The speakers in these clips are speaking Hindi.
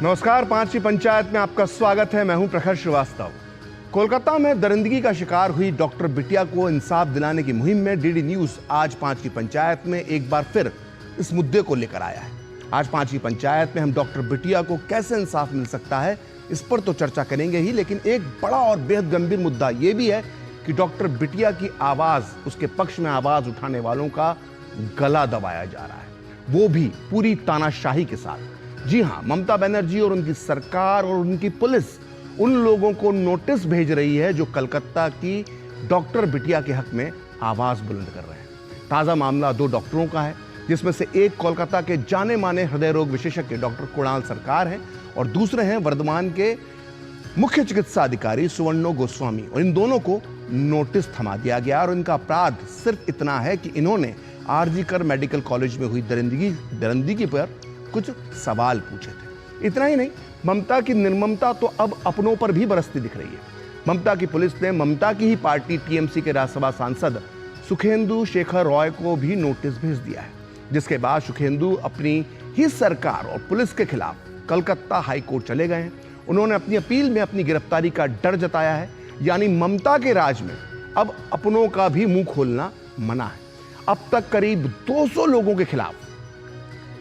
नमस्कार, 5वीं पंचायत में आपका स्वागत है। मैं हूं प्रखर श्रीवास्तव। कोलकाता में दरिंदगी का शिकार हुई डॉक्टर बिटिया को इंसाफ दिलाने की मुहिम में डीडी न्यूज आज 5वीं पंचायत में एक बार फिर इस मुद्दे को लेकर आया है। आज 5वीं पंचायत में हम डॉक्टर बिटिया को कैसे इंसाफ मिल सकता है इस पर तो चर्चा करेंगे ही, लेकिन एक बड़ा और बेहद गंभीर मुद्दा यह भी है कि डॉक्टर बिटिया की आवाज, उसके पक्ष में आवाज उठाने वालों का गला दबाया जा रहा है, वो भी पूरी तानाशाही के साथ। जी हां, ममता बनर्जी और उनकी सरकार और उनकी पुलिस उन लोगों को नोटिस भेज रही है जो कलकत्ता की डॉक्टर बिटिया के हक में आवाज बुलंद कर रहे हैं। ताजा मामला 2 डॉक्टरों का है, जिसमें से एक कोलकाता के जाने माने हृदय रोग विशेषज्ञ डॉक्टर कुणाल सरकार हैं और दूसरे हैं वर्धमान के मुख्य चिकित्सा अधिकारी सुवर्णो गोस्वामी। और इन दोनों को नोटिस थमा दिया गया और इनका अपराध सिर्फ इतना है कि इन्होंने आरजीकर मेडिकल कॉलेज में हुई दरिंदगी पर कुछ सवाल पूछे थे। इतना ही नहीं, ममता की निर्ममता तो अब अपनों पर भी बरसती दिख रही है। ममता की पुलिस ने ममता की ही पार्टी टीएमसी के राज्यसभा सांसद सुखेंदु शेखर रॉय को भी नोटिस भेज दिया है, जिसके बाद सुखेंदु अपनी ही सरकार और पुलिस के खिलाफ कलकत्ता हाई कोर्ट चले गए हैं। उन्होंने अपनी अपील में अपनी गिरफ्तारी का डर जताया है, यानी ममता के राज में अब अपनों का भी मुंह खोलना मना है। अब तक करीब 200 लोगों के खिलाफ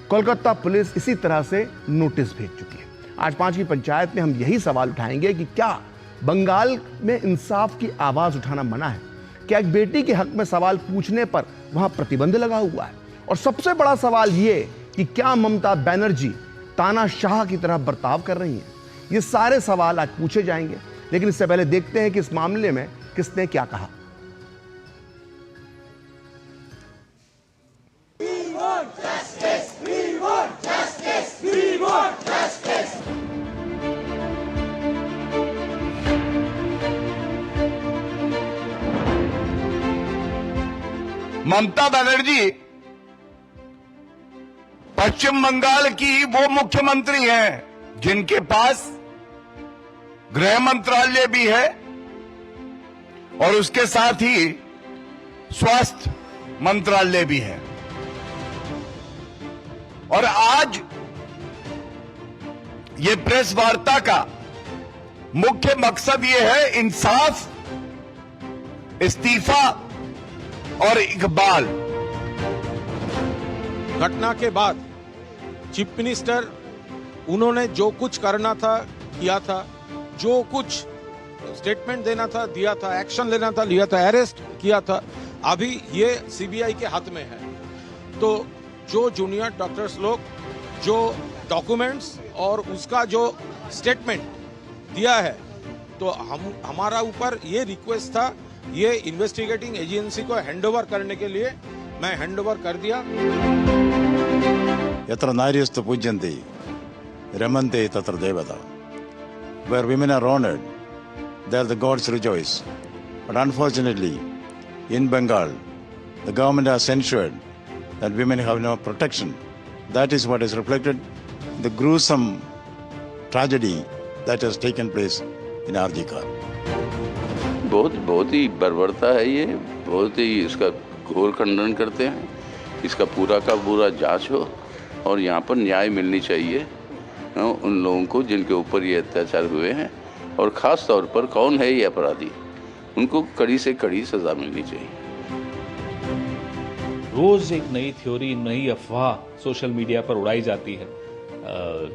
कोलकाता पुलिस इसी तरह से नोटिस भेज चुकी है। आज 5वीं पंचायत में हम यही सवाल उठाएंगे कि क्या बंगाल में इंसाफ की आवाज उठाना मना है? क्या एक बेटी के हक में सवाल पूछने पर वहां प्रतिबंध लगा हुआ है? और सबसे बड़ा सवाल यह कि क्या ममता बनर्जी तानाशाह की तरह बर्ताव कर रही हैं? ये सारे सवाल आज पूछे जाएंगे, लेकिन इससे पहले देखते हैं कि इस मामले में किसने क्या कहा। ममता बनर्जी पश्चिम बंगाल की वो मुख्यमंत्री हैं जिनके पास गृह मंत्रालय भी है और उसके साथ ही स्वास्थ्य मंत्रालय भी है। और आज ये प्रेस वार्ता का मुख्य मकसद ये है इंसाफ, इस्तीफा और इकबाल। घटना के बाद चीफ मिनिस्टर उन्होंने जो कुछ करना था किया था, जो कुछ स्टेटमेंट देना था दिया था, एक्शन लेना था लिया था, अरेस्ट किया था। अभी ये सीबीआई के हाथ में है। तो जो जूनियर डॉक्टर्स लोग जो डॉक्यूमेंट्स और उसका जो स्टेटमेंट दिया है, तो हमारा ऊपर ये रिक्वेस्ट था, ये इन्वेस्टिगेटिंग एजेंसी को हैंडओवर करने के लिए मैं हैंडओवर कर दिया। यत्र नार्यस्तु पूज्यन्ते रमन्ते तत्र देवता। Where women are honored, there the gods rejoice. But unfortunately, in Bengal, the government has ensured that women have no protection. That is what is reflected in the gruesome tragedy that has taken place in RGK. बहुत ही बर्बरता है ये, बहुत ही इसका घोर खंडन करते हैं। इसका पूरा का पूरा जांच हो और यहाँ पर न्याय मिलनी चाहिए उन लोगों को जिनके ऊपर ये अत्याचार हुए हैं, और ख़ास तौर पर कौन है ये अपराधी, उनको कड़ी से कड़ी सज़ा मिलनी चाहिए। रोज एक नई थ्योरी, नई अफवाह सोशल मीडिया पर उड़ाई जाती है,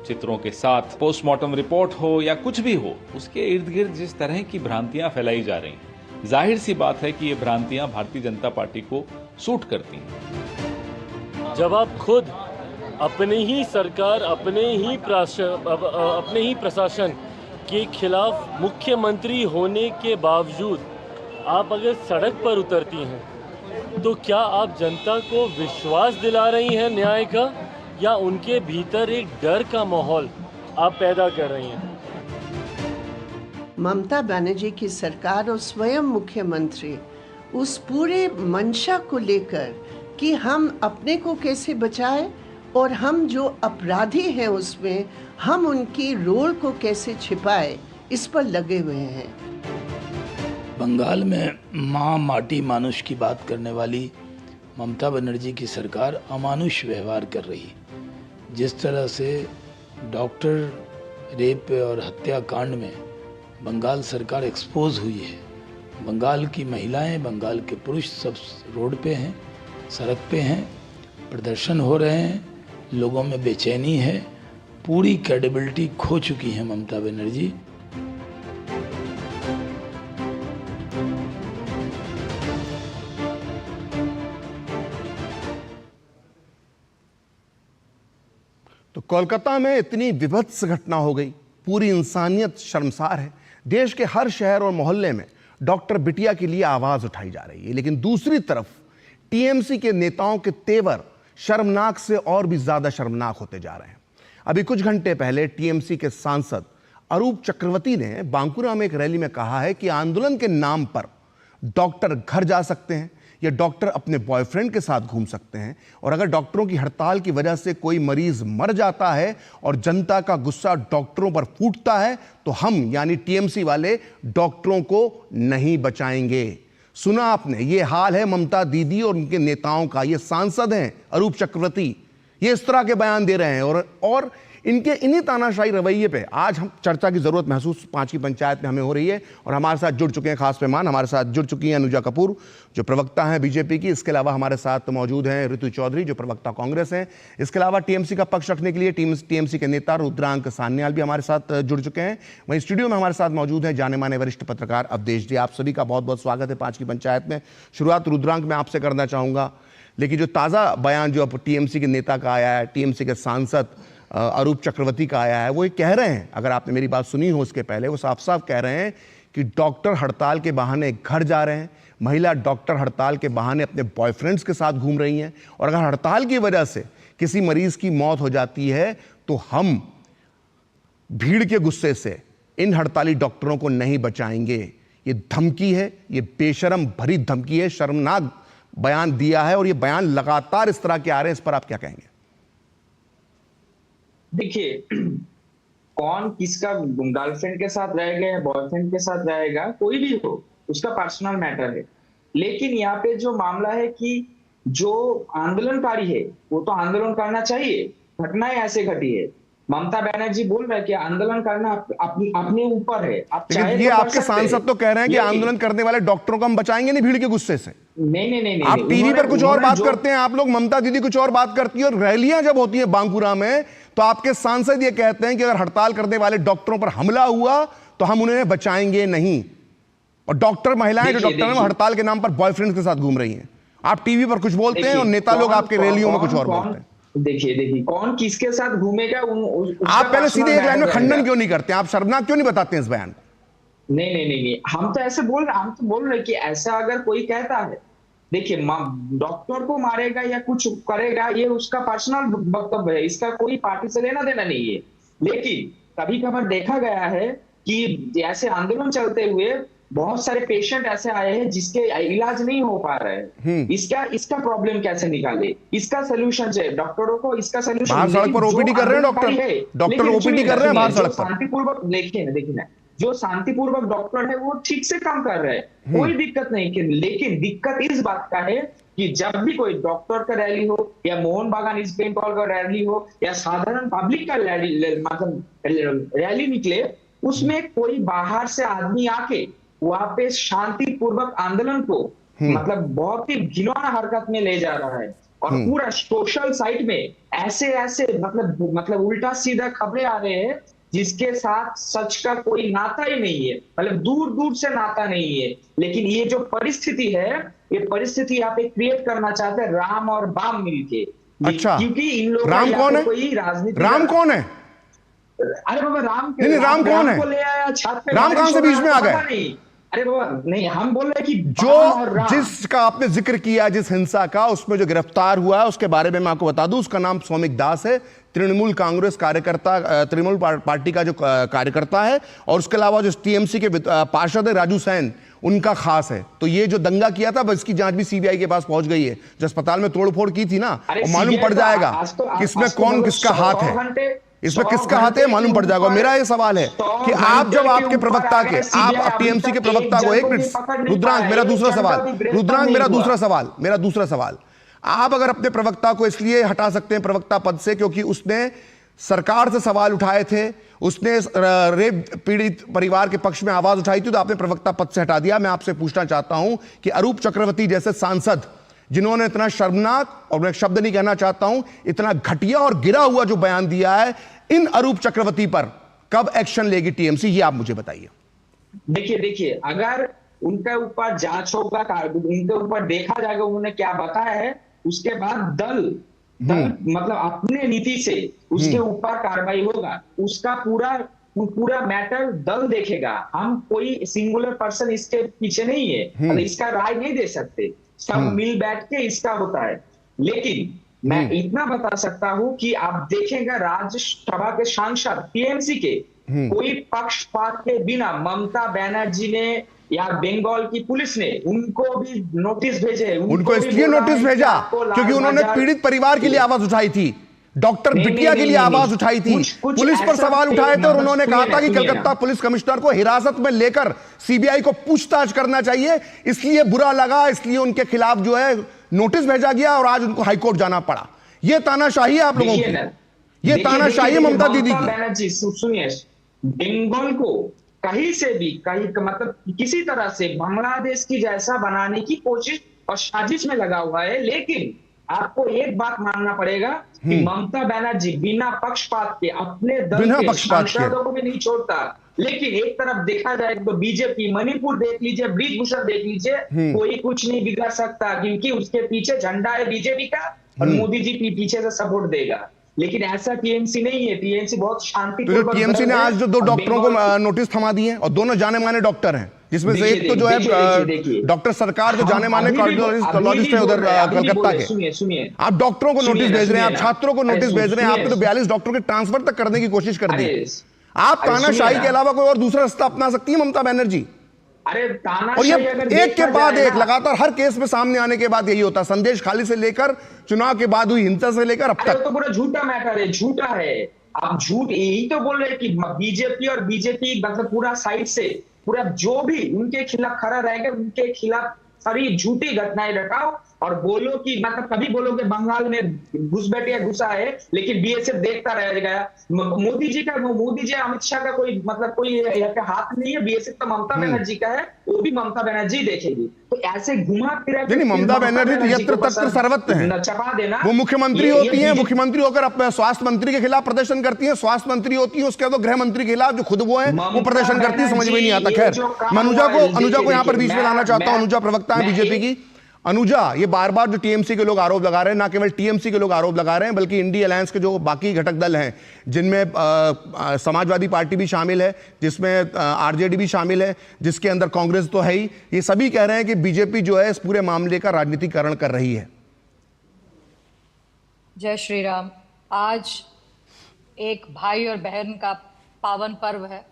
चित्रों के साथ। पोस्टमार्टम रिपोर्ट हो या कुछ भी हो, उसके इर्द गिर्द जिस तरह की भ्रांतियां फैलाई जा रही हैं, जाहिर सी बात है कि ये भ्रांतियां भारतीय जनता पार्टी को सूट करती हैं। जब आप खुद अपने ही सरकार, अपने ही प्रशासन के खिलाफ मुख्यमंत्री होने के बावजूद आप अगर सड़क पर उतरती हैं, तो क्या आप जनता को विश्वास दिला रही हैं न्याय का, या उनके भीतर एक डर का माहौल आप पैदा कर रही हैं? ममता बनर्जी की सरकार और स्वयं मुख्यमंत्री उस पूरे मंशा को लेकर कि हम अपने को कैसे बचाएं और हम जो अपराधी हैं उसमें हम उनकी रोल को कैसे छिपाएं, इस पर लगे हुए हैं। बंगाल में माँ माटी मानुष की बात करने वाली ममता बनर्जी की सरकार अमानुष व्यवहार कर रही है। जिस तरह से डॉक्टर रेप और हत्याकांड में बंगाल सरकार एक्सपोज हुई है। बंगाल की महिलाएं, बंगाल के पुरुष सब रोड पे हैं, सड़क पे हैं, प्रदर्शन हो रहे हैं, लोगों में बेचैनी है, पूरी क्रेडिबिलिटी खो चुकी है ममता बनर्जी। तो कोलकाता में इतनी विभत्स घटना हो गई, पूरी इंसानियत शर्मसार है। देश के हर शहर और मोहल्ले में डॉक्टर बिटिया के लिए आवाज उठाई जा रही है, लेकिन दूसरी तरफ टीएमसी के नेताओं के तेवर शर्मनाक से और भी ज्यादा शर्मनाक होते जा रहे हैं। अभी कुछ घंटे पहले टीएमसी के सांसद अरूप चक्रवर्ती ने बांकुरा में एक रैली में कहा है कि आंदोलन के नाम पर डॉक्टर घर जा सकते हैं या डॉक्टर अपने बॉयफ्रेंड के साथ घूम सकते हैं, और अगर डॉक्टरों की हड़ताल की वजह से कोई मरीज मर जाता है और जनता का गुस्सा डॉक्टरों पर फूटता है तो हम यानी टीएमसी वाले डॉक्टरों को नहीं बचाएंगे। सुना आपने, ये हाल है ममता दीदी और उनके नेताओं का। ये सांसद हैं अरूप चक्रवर्ती, ये इस तरह के बयान दे रहे हैं और इनके इन्हीं तानाशाही रवैये पे आज हम चर्चा की जरूरत महसूस 5 की पंचायत में हमें हो रही है। और हमारे साथ जुड़ चुके हैं खास मेहमान, हमारे साथ जुड़ चुकी हैं अनुजा कपूर जो प्रवक्ता हैं बीजेपी की। इसके अलावा हमारे साथ मौजूद हैं ऋतु चौधरी जो प्रवक्ता कांग्रेस हैं। इसके अलावा टीएमसी का पक्ष रखने के लिए टीएमसी के नेता रुद्रांक सान्याल भी हमारे साथ जुड़ चुके हैं। वहीं स्टूडियो में हमारे साथ मौजूद हैं जाने माने वरिष्ठ पत्रकार अवधेश जी। आप सभी का बहुत बहुत स्वागत है 5 की पंचायत में। शुरुआत रुद्रांक में आपसे करना चाहूंगा, लेकिन जो ताज़ा बयान जो अब टीएमसी के नेता का आया है, टीएमसी के सांसद अरूप चक्रवर्ती का आया है, वो ये कह रहे हैं, अगर आपने मेरी बात सुनी हो उसके पहले, वो साफ साफ कह रहे हैं कि डॉक्टर हड़ताल के बहाने घर जा रहे हैं, महिला डॉक्टर हड़ताल के बहाने अपने बॉयफ्रेंड्स के साथ घूम रही हैं, और अगर हड़ताल की वजह से किसी मरीज की मौत हो जाती है तो हम भीड़ के गुस्से से इन हड़ताली डॉक्टरों को नहीं बचाएंगे। ये धमकी है, ये बेशरम भरी धमकी है, शर्मनाक बयान दिया है, और ये बयान लगातार इस तरह के आ रहे हैं। इस पर आप क्या कहेंगे? देखिए, कौन किसका गर्लफ्रेंड के साथ रहेगा या बॉयफ्रेंड के साथ रहेगा, कोई भी हो, उसका पर्सनल मैटर है। लेकिन यहाँ पे जो मामला है कि जो आंदोलनकारी है वो तो आंदोलन करना चाहिए, घटनाएं ऐसे घटी है। ममता बनर्जी बोल रहे हैं कि आंदोलन करना अपने ऊपर है, आप चाहे ये आपके सांसद तो कह रहे हैं कि आंदोलन करने वाले डॉक्टरों को हम बचाएंगे नहीं भीड़ के गुस्से से। नहीं, आप टीवी पर कुछ और बात करते हैं, आप लोग, ममता दीदी कुछ और बात करती है, और रैलियां जब होती है बांकुरा में तो आपके सांसद ये कहते हैं कि अगर हड़ताल करने वाले डॉक्टरों पर हमला हुआ तो हम उन्हें बचाएंगे नहीं। और डॉक्टर महिलाएं जो डॉक्टर हैं हड़ताल के नाम पर बॉयफ्रेंड के साथ घूम रही हैं। आप टीवी पर कुछ बोलते हैं और नेता लोग आपके रैलियों में कुछ और बोलते हैं। देखिए कौन किसके साथ घूमेगा, आप पहले सीधे एक लाइन में खंडन क्यों नहीं करते? आप शर्मनाक क्यों नहीं बताते इस बयान को? नहीं, हम तो ऐसे बोल रहे, हम तो बोल रहे कि ऐसा अगर कोई कहता है, देखिए डॉक्टर को मारेगा या कुछ करेगा, ये उसका पर्सनल वक्तव्य है, इसका कोई पार्टी से लेना देना नहीं है। लेकिन कभी कभार देखा गया है कि ऐसे आंदोलन चलते हुए बहुत सारे पेशेंट ऐसे आए हैं जिसके इलाज नहीं हो पा रहे हैं। इसका प्रॉब्लम कैसे निकाले, इसका सोल्यूशन है डॉक्टरों को, इसका सोल्यूशन। बाहर सड़क पर ओपीडी कर रहे हैं डॉक्टर ओपीडी कर रहे हैं बाहर सड़क पर। शांतिपूर्वक देखिए ना, जो शांतिपूर्वक डॉक्टर है वो ठीक से काम कर रहे हैं, कोई दिक्कत नहीं। लेकिन दिक्कत इस बात का है कि जब भी कोई डॉक्टर का रैली हो या मोहन बागान ईस्ट बंगाल का रैली हो या साधारण पब्लिक का रैली निकले, उसमें कोई बाहर से आदमी आके वहां पे शांतिपूर्वक आंदोलन को मतलब बहुत ही घिनौना हरकत में ले जा रहा है। और पूरा सोशल साइट में ऐसे मतलब उल्टा सीधा खबरें आ रहे हैं जिसके साथ सच का कोई नाता ही नहीं है, मतलब दूर दूर से नाता नहीं है। लेकिन ये जो परिस्थिति है, ये परिस्थिति यहाँ पे क्रिएट करना चाहते हैं राम और बाम मिलके। अच्छा, क्योंकि इन लोगों राम कौन है? कोई राजनीति, राम कौन है? अरे बाबा राम कौन है? ले आया छात्र पे, राम कहां से बीच में आ गए? अरे बाबा नहीं, हम बोल रहे हैं कि जो जिसका आपने जिक्र किया, जिस हिंसा का, उसमें जो गिरफ्तार हुआ है उसके बारे में मैं आपको बता दूं, उसका नाम सौमिक दास है, तृणमूल कांग्रेस कार्यकर्ता, तृणमूल पार्टी का जो कार्यकर्ता है, और उसके अलावा जो टीएमसी के पार्षद है राजू सैन, उनका खास है। तो ये जो दंगा किया था, इसकी जांच भी सीबीआई के पास पहुंच गई है। जो अस्पताल में तोड़फोड़ की थी ना, मालूम पड़ जाएगा किसमें कौन किसका हाथ है, इसमें किसका हाथ है मालूम पड़ जाएगा। मेरा ये सवाल है कि आप जब आपके प्रवक्ता के, आप टीएमसी के प्रवक्ता को, एक मिनट रुद्रांक, मेरा दूसरा सवाल, आप अगर अपने प्रवक्ता को इसलिए हटा सकते हैं प्रवक्ता पद से क्योंकि उसने सरकार से सवाल उठाए थे, उसने रेप पीड़ित परिवार के पक्ष में आवाज उठाई थी, तो आपने प्रवक्ता पद से हटा दिया। मैं आपसे पूछना चाहता हूं कि अरूप चक्रवर्ती जैसे सांसद, जिन्होंने इतना शर्मनाक, और मैं शब्द नहीं कहना चाहता हूं, इतना घटिया और गिरा हुआ जो बयान दिया है, इन अरूप चक्रवर्ती पर कब एक्शन लेगी टीएमसी, ये आप मुझे बताइए। देखिए अगर उनके ऊपर जांच होगा, उनके ऊपर देखा जाएगा उन्होंने क्या बताया है, उसके बाद दल मतलब अपने नीति से उसके ऊपर कार्रवाई होगा। उसका पूरा मैटर दल देखेगा। हम कोई सिंगुलर पर्सन इसके पीछे नहीं है, मतलब इसका राय नहीं दे सकते, सब मिल बैठ के इसका होता है। लेकिन मैं इतना बता सकता हूं कि आप देखेंगे राज्यसभा के सांसद टीएमसी के कोई पक्षपात के बिना ममता बनर्जी ने या बंगाल की पुलिस ने उनको भी नोटिस भेजे। उनको इसलिए नोटिस भेजा क्योंकि उन्होंने पीड़ित परिवार के लिए आवाज उठाई थी, डॉक्टर बिटिया के लिए आवाज उठाई थी, पुलिस पर सवाल उठाए थे, और उन्होंने कहा था कि कलकत्ता पुलिस कमिश्नर को हिरासत में लेकर सीबीआई को पूछताछ करना चाहिए। इसलिए बुरा लगा, इसलिए उनके खिलाफ जो है नोटिस भेजा गया, और आज उनको हाईकोर्ट जाना पड़ा। यह तानाशाही है आप लोगों की, यह तानाशाही है ममता दीदी की। बनर्जी सुनिए, बंगाल को कहीं से भी मतलब किसी तरह से बांग्लादेश की जैसा बनाने की कोशिश और साजिश में लगा हुआ है। लेकिन आपको एक बात मानना पड़ेगा कि ममता बनर्जी बिना पक्षपात के अपने दल के सांसदों को भी नहीं छोड़ता। लेकिन एक तरफ देखा जाए तो बीजेपी, मणिपुर देख लीजिए, ब्रिजभूषण देख लीजिए, कोई कुछ नहीं बिगड़ सकता क्योंकि उसके पीछे झंडा है बीजेपी का और मोदी जी पीछे से सपोर्ट देगा। लेकिन ऐसा टीएमसी नहीं है। टीएमसी बहुत शांतिपूर्वक, टीएमसी ने आज जो 2 डॉक्टरों को नोटिस थमा दिए, और दोनों जाने माने डॉक्टर हैं, जिसमें से एक तो जो है डॉक्टर सरकार, जो जाने माने कार्डियोलॉजिस्ट है उधर कलकत्ता के। सुनिए, आप डॉक्टरों को नोटिस भेज रहे हैं, आप छात्रों को नोटिस भेज रहे हैं, आपने तो 42 डॉक्टरों के ट्रांसफर तक करने की कोशिश कर दी। आप तानाशाही के अलावा कोई और दूसरा रास्ता अपना सकती है ममता बनर्जी? अरे और ये एक के बाद एक लगातार हर केस में सामने आने के बाद यही होता है, संदेश खाली से लेकर चुनाव के बाद हुई हिंसा से लेकर अब तक। तो पूरा झूठा मैटर है, झूठा है। आप झूठ यही तो बोल रहे हैं कि बीजेपी और बीजेपी मतलब पूरा साइड से पूरा जो भी उनके खिलाफ खड़ा रहेगा, उनके खिलाफ सारी झूठी घटनाएं रटाओ और बोलो कि मतलब कभी बोलो कि बंगाल में घुसपैठिया घुसा है, लेकिन बीएसएफ देखता रह गया। मोदी जी अमित शाह का कोई मतलब कोई हाथ नहीं है, बीएसएफ तो ममता बनर्जी का है, वो भी ममता बनर्जी देखेगी। तो ऐसे घुमा फिरा ममता बनर्जी यत्र तत्र सर्वत्र हैं, चपा देना। वो मुख्यमंत्री होती हैं, मुख्यमंत्री होकर अपने स्वास्थ्य मंत्री के खिलाफ प्रदर्शन करती है, स्वास्थ्य मंत्री होती है, उसके बाद गृह मंत्री के खिलाफ जो खुद वो है वो प्रदर्शन करती है, समझ में नहीं आता। खैर, मैं अनुजा को यहां पर बीच में लाना चाहता हूं। अनुजा प्रवक्ता है बीजेपी की। अनुजा, ये बार बार जो टीएमसी के लोग आरोप लगा रहे हैं, ना केवल टीएमसी के लोग आरोप लगा रहे हैं बल्कि इंडी अलायंस के जो बाकी घटक दल हैं, जिनमें समाजवादी पार्टी भी शामिल है, जिसमें आरजेडी भी शामिल है, जिसके अंदर कांग्रेस तो है ही, ये सभी कह रहे हैं कि बीजेपी जो है इस पूरे मामले का राजनीतिकरण कर रही है। जय श्री राम। आज एक भाई और बहन का पावन पर्व है।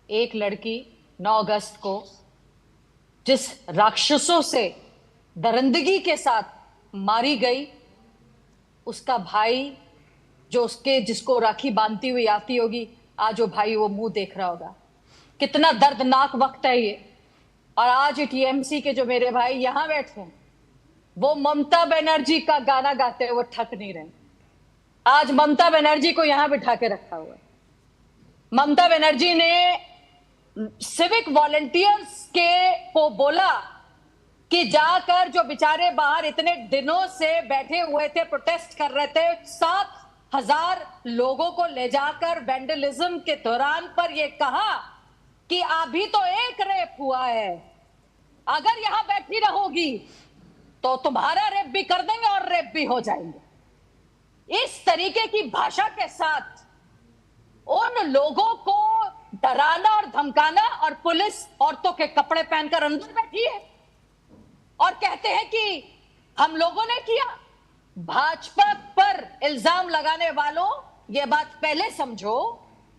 एक लड़की 9 अगस्त को जिस राक्षसों से दरिंदगी के साथ मारी गई, उसका भाई जो जिसको राखी बांधती हुई आती होगी, आज वो भाई वो मुंह देख रहा होगा। कितना दर्दनाक वक्त है ये। और आज टीएमसी के जो मेरे भाई यहां बैठे हैं, वो ममता बनर्जी का गाना गाते हैं, वो थक नहीं रहे। आज ममता बनर्जी को यहां बिठा के रखा हुआ है। ममता बनर्जी ने सिविक वॉलंटियर्स को बोला कि जाकर जो बेचारे बाहर इतने दिनों से बैठे हुए थे, प्रोटेस्ट कर रहे थे, 7,000 लोगों को ले जाकर वैंडलिज्म के दौरान पर यह कहा कि अभी तो एक रेप हुआ है, अगर यहां बैठी रहोगी तो तुम्हारा रेप भी कर देंगे और रेप भी हो जाएंगे। इस तरीके की भाषा के साथ उन लोगों को डराना और धमकाना, और पुलिस औरतों के कपड़े पहनकर अंदर बैठी है और कहते हैं कि हम लोगों ने किया। भाजपा पर इल्जाम लगाने वालों, यह बात पहले समझो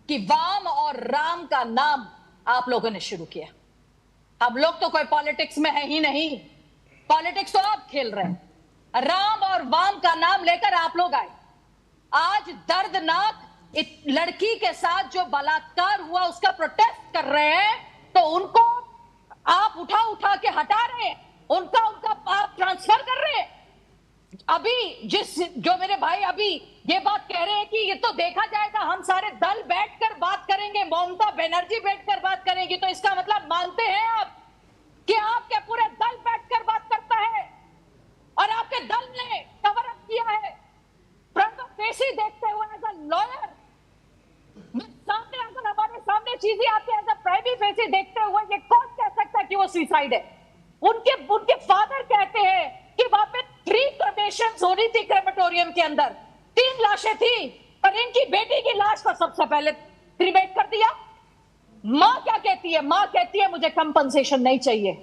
कि वाम और राम का नाम आप लोगों ने शुरू किया। हम लोग तो कोई पॉलिटिक्स में है ही नहीं, पॉलिटिक्स तो आप खेल रहे हैं। राम और वाम का नाम लेकर आप लोग आए। आज दर्दनाक लड़की के साथ जो बलात्कार हुआ उसका प्रोटेस्ट कर रहे हैं, तो उनको आप उठा के हटा रहे हैं, उनका आप ट्रांसफर कर रहे हैं। अभी जो मेरे भाई अभी ये बात कह रहे हैं कि ये तो देखा जाएगा, हम सारे दल बैठकर बात करेंगे, ममता बनर्जी बैठकर बात करेंगी, तो इसका मतलब मानते हैं आप कि आपके पूरे दल बैठकर बात करता है और आपके दल ने कवर अप किया है। फ्रंट ऑफ फेस ही देखते हुए एज अ लॉयर, सामने अगर हमारे सामने चीजें आती है एज अ प्राइवेट फेस ही देखते हुए, ये कौन कह सकता है कि वो सुसाइड है? उनके फादर कहते हैं कि वहां पे 3 क्रमेशंस हो रही थी क्रेमेटोरियम के अंदर, 3 लाशें थी, पर इनकी बेटी की लाश को सबसे पहले क्रिमेट कर दिया। मां क्या कहती है? मां कहती है मुझे कंपनसेशन नहीं चाहिए,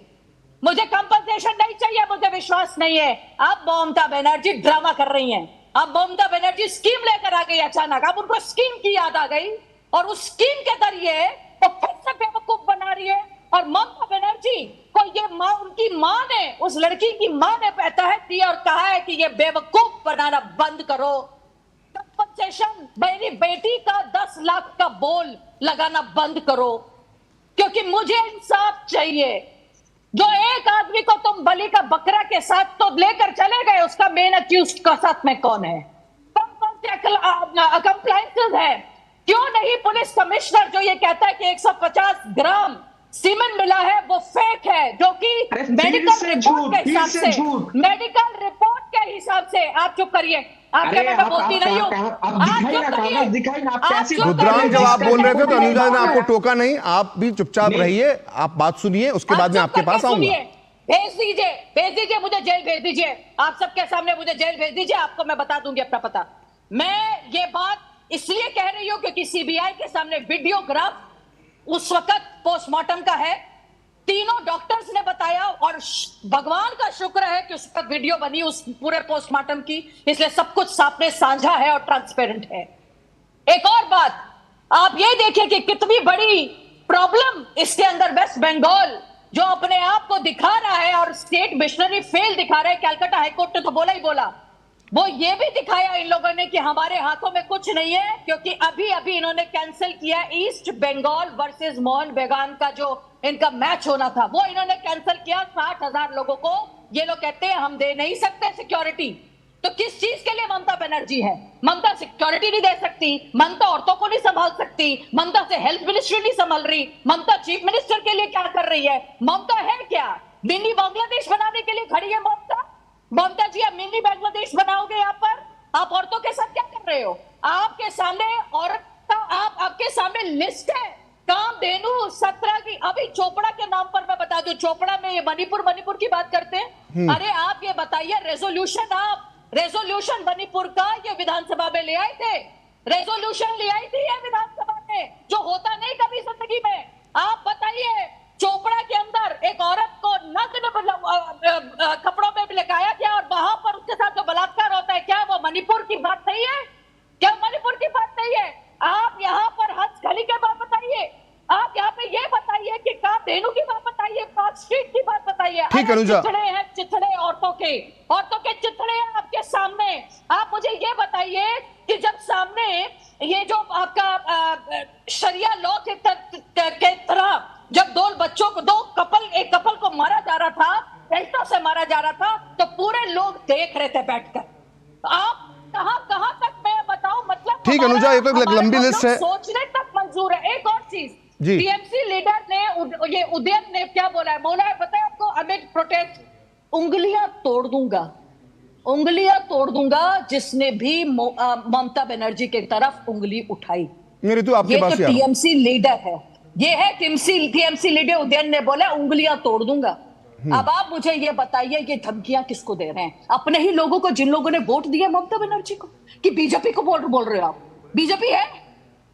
मुझे कंपनसेशन नहीं चाहिए, मुझे विश्वास नहीं है। अब ममता बनर्जी ड्रामा कर रही हैं, अब ममता बनर्जी स्कीम लेकर आ गई अचानक, अब उनको स्कीम की याद आ गई और उस स्कीम के जरिए वो फिर से बेवकूफ बना रही है। और ममता बनर्जी को ये मां, उनकी मां ने, उस लड़की की मां ने तहत दी और कहा है कि ये बेवकूफ बनाना बंद करो, कंपनसेशन मेरी बेटी का 10 लाख का बोल लगाना बंद करो, क्योंकि मुझे इंसाफ चाहिए। जो एक आदमी को तुम बलि का बकरा के साथ तो लेकर चले गए, उसका मेन अक्यूज्ड का साथ में कौन है? कौन से कंप्लायंसेस है? क्यों नहीं पुलिस कमिश्नर जो ये कहता है कि 150 ग्राम सीमेंट मिला है वो फेक है, जो कि मेडिकल रिपोर्ट के हिसाब से, मेडिकल रिपोर्ट के हिसाब से, आप चुप करिए, आपके मैं बोलती नहीं हूँ, रुद्रांग जब आप बोल रहे थे तो अनुजा ने आपको टोका नहीं, आप भी चुपचाप रहिए, आप बात सुनिए, उसके बाद मैं आपके पास आऊंगा। भेज दीजिए मुझे जेल, भेज दीजिए, आप सबके सामने मुझे जेल भेज दीजिए, आपको मैं बता दूंगी अपना पता। मैं ये बात इसलिए कह रही हूं क्योंकि सीबीआई के सामने वीडियोग्राफ उस वक्त पोस्टमार्टम का है, तीनों डॉक्टर्स ने बताया, और भगवान का शुक्र है कि उस पर वीडियो बनी उस पूरे पोस्टमार्टम की, इसलिए सब कुछ सामने साझा है और ट्रांसपेरेंट है। एक और बात, आप ये देखिए कि कितनी बड़ी प्रॉब्लम इसके अंदर वेस्ट बंगाल जो अपने आप को दिखा रहा है और स्टेट मिशनरी फेल दिखा रहा है, कैलकाटा हाईकोर्ट ने तो बोला ही बोला, वो ये भी दिखाया इन लोगों ने कि हमारे हाथों में कुछ नहीं है, क्योंकि अभी अभी इन्होंने कैंसिल किया ईस्ट बंगाल वर्सेस मोहन बेगान का जो इनका मैच होना था, वो इन्होंने कैंसिल किया। 60,000 लोगों को ये लोग कहते हैं हम दे नहीं सकते सिक्योरिटी, तो किस चीज के लिए ममता बनर्जी है? ममता सिक्योरिटी नहीं दे सकती, ममता औरतों को नहीं संभाल सकती, ममता से हेल्थ मिनिस्ट्री नहीं संभाल रही, ममता चीफ मिनिस्टर के लिए क्या कर रही है? ममता है क्या? मिनी बांग्लादेश बनाने के लिए खड़ी है ममता? ममता जी आप मिनी बांग्लादेश बनाओगे? यहाँ पर आप औरतों के साथ क्या कर रहे हो? आपके सामने औरत का आपके सामने लिस्ट है, कामधेनु 17 की। अभी चोपड़ा के नाम पर मैं बता दूं, चोपड़ा में ये मणिपुर की बात करते हैं। अरे आप ये बताइए, रेजोल्यूशन मणिपुर का ये विधानसभा में ले आए थे, रेजोल्यूशन ले आई थी ये विधानसभा में, जो होता नहीं कभी जिंदगी में। आप बताइए, चोपड़ा के अंदर एक औरत को नग्न कपड़ों में लगाया गया और वहां पर उसके साथ जो बलात्कार होता है, क्या वो मणिपुर की बात नहीं है? क्या मणिपुर की बात नहीं है? आप यहाँ पर हंसखली के बात बताइए, आप यहाँ पे ये बताइए कि कामधेनु की बात बताइए, पार्क स्ट्रीट की बात बताइए। चिथड़े हैं, चिथड़े औरतों के चिथड़े हैं आपके सामने। आप मुझे ये बताइए कि जब सामने ये जो आपका शरिया लॉ के तरह जब एक कपल को मारा जा रहा था, बेल्टों से मारा जा रहा था, तो पूरे लोग देख रहे थे बैठकर। आप कहां तक मैं बताऊं, मतलब ठीक है अनुजा, ये तो एक लंबी लिस्ट है, सोचने तक मंजूर है। एक और चीज, टीएमसी लीडर ने, ये उदयन ने क्या बोला है? बोला है पता है आपको, अमित प्रोटेस्ट उंगलियां तोड़ दूंगा जिसने भी ममता बनर्जी की तरफ उंगली उठाई। मेरी तो आपके पास टीएमसी लीडर है, ये है टीएमसी लीडर उदयन ने बोला उंगलियां तोड़ दूंगा। अब आप मुझे ये बताइए, ये धमकियां किसको दे रहे हैं? अपने ही लोगों को, जिन लोगों ने वोट दिया ममता बनर्जी को, कि बीजेपी को बोल रहे हो आप? बीजेपी है,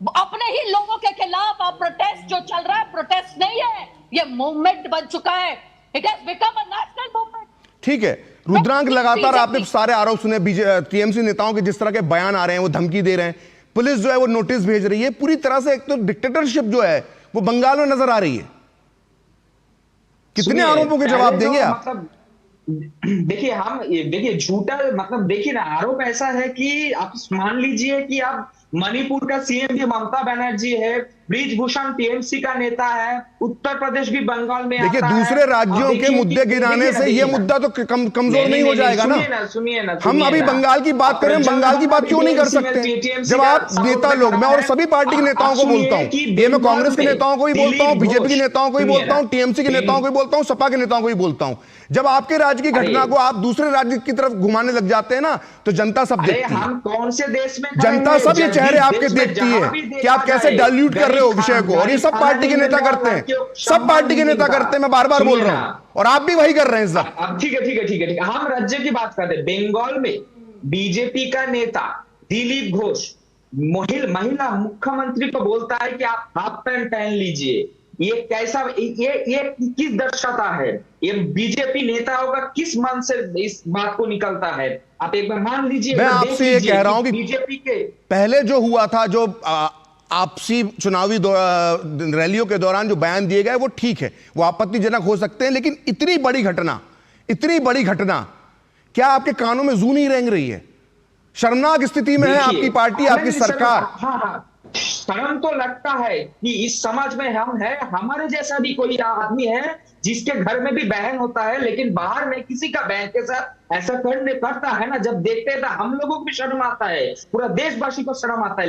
अपने ही लोगों के खिलाफ आप प्रोटेस्ट जो चल रहा है, प्रोटेस्ट नहीं है, ये मूवमेंट बन चुका है, it has become a national movement. ठीक है रुद्रांग, लगातार आपने सारे आरोप सुने टीएमसी नेताओं के, जिस तरह के बयान आ रहे हैं, वो धमकी दे रहे हैं, पुलिस जो है वो नोटिस भेज रही है, पूरी तरह से एक तो डिक्टेटरशिप जो है वो बंगाल में नजर आ रही है। कितने आरोपों के जवाब देंगे आप? मतलब देखिए झूठा, मतलब देखिए ना, आरोप ऐसा है कि आप मान लीजिए कि आप मणिपुर का सीएम भी ममता बनर्जी है, ब्रिजभूषण टीएमसी का नेता है, उत्तर प्रदेश भी बंगाल में देखिए आता है। दूसरे राज्यों के मुद्दे गिनाने से ये मुद्दा तो कमजोर नहीं हो जाएगा ना। सुनिए ना, हम अभी बंगाल की बात कर रहे हैं, बंगाल की बात क्यों नहीं कर सकते? जब आप नेता लोग, मैं और सभी पार्टी के नेताओं को बोलता हूं, ये मैं कांग्रेस के नेताओं को भी बोलता हूं, बीजेपी के नेताओं को भी बोलता हूं, टीएमसी के नेताओं को भी बोलता हूं, सपा के नेताओं को भी बोलता हूं, जब आपके राज्य की घटना को आप दूसरे राज्य की तरफ घुमाने लग जाते हैं ना, तो जनता सब देखती है। हम कौन से देश में, जनता सब ये चेहरे आपके देखती है कि आप कैसे डाइल्यूट कर रहे हो विषय को, और ये सब पार्टी के नेता करते हैं, सब पार्टी के नेता करते हैं, मैं बार बार बोल रहा हूं, और आप भी वही कर रहे हैं सब। अब ठीक है, हम राज्य की बात करते हैं। बंगाल में बीजेपी का नेता दिलीप घोष महिला मुख्यमंत्री को बोलता है कि आप हाफ पैंट पहन लीजिए। ये कैसा, ये किस दर्शाता है? ये बीजेपी नेताओं का किस मन से इस बात को निकलता है? आप एक बार मान लीजिए। मैं आपसे ये कह रहा हूं कि बीजेपी के पहले जो हुआ था, जो आपसी चुनावी रैलियों के दौरान जो बयान दिए गए वो ठीक है, वो आपत्तिजनक हो सकते हैं, लेकिन इतनी बड़ी घटना क्या आपके कानों में जू नहीं रेंग रही है? शर्मनाक स्थिति में है आपकी पार्टी, आपकी सरकार। हाँ, शर्म तो लगता है कि इस समाज में हम है, हमारे जैसा भी कोई आदमी है जिसके घर में भी बहन होता है, लेकिन बाहर में किसी का बहन के साथ ऐसा करता है ना, जब देखते हैं तो हम लोगों को भी शर्म आता है, पूरा देशवासी को शर्म आता है।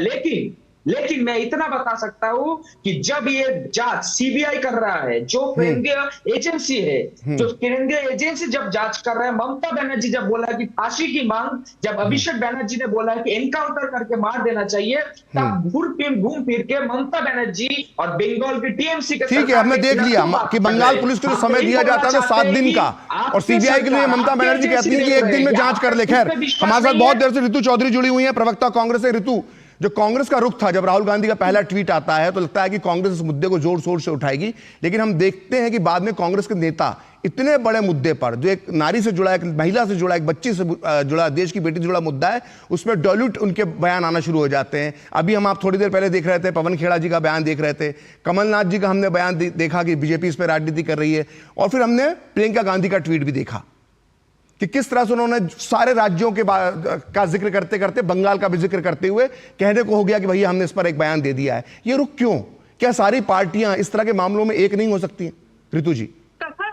लेकिन मैं इतना बता सकता हूं कि जब ये जांच सीबीआई कर रहा है, जो केंद्रीय एजेंसी है, जो केंद्रीय एजेंसी जब जांच कर रहा है, ममता बनर्जी जब बोला कि फांसी की मांग, जब अभिषेक बनर्जी ने बोला कि एनकाउंटर करके मार देना चाहिए, तब घूम फिर के ममता बनर्जी और बंगाल की टीएमसी के, ठीक है, हमने देख लिया कि बंगाल पुलिस को जो समय दिया जाता है 7 दिन का, और सीबीआई के लिए ममता बनर्जी कहती है कि 1 दिन में जांच कर ले। खैर, हमारे साथ बहुत देर से ऋतु चौधरी जुड़ी हुई है, प्रवक्ता कांग्रेस से। ऋतु, जो कांग्रेस का रुख था, जब राहुल गांधी का पहला ट्वीट आता है तो लगता है कि कांग्रेस इस मुद्दे को जोर शोर से उठाएगी, लेकिन हम देखते हैं कि बाद में कांग्रेस के नेता इतने बड़े मुद्दे पर, जो एक नारी से जुड़ा, एक महिला से जुड़ा, एक बच्ची से जुड़ा, देश की बेटी से जुड़ा मुद्दा है, उसमें डाइल्यूट उनके बयान आना शुरू हो जाते हैं। अभी हम आप थोड़ी देर पहले देख रहे थे, पवन खेड़ा जी का बयान देख रहे थे, कमलनाथ जी का हमने बयान देखा कि बीजेपी इस पर राजनीति कर रही है, और फिर हमने प्रियंका गांधी का ट्वीट भी देखा कि किस तरह से उन्होंने सारे राज्यों के का जिक्र करते करते बंगाल का भी जिक्र करते हुए कहने को हो गया कि भैया हमने इस पर एक बयान दे दिया है। ये रुख क्यों? क्या सारी पार्टियां इस तरह के मामलों में एक नहीं हो सकती? ऋतु जी,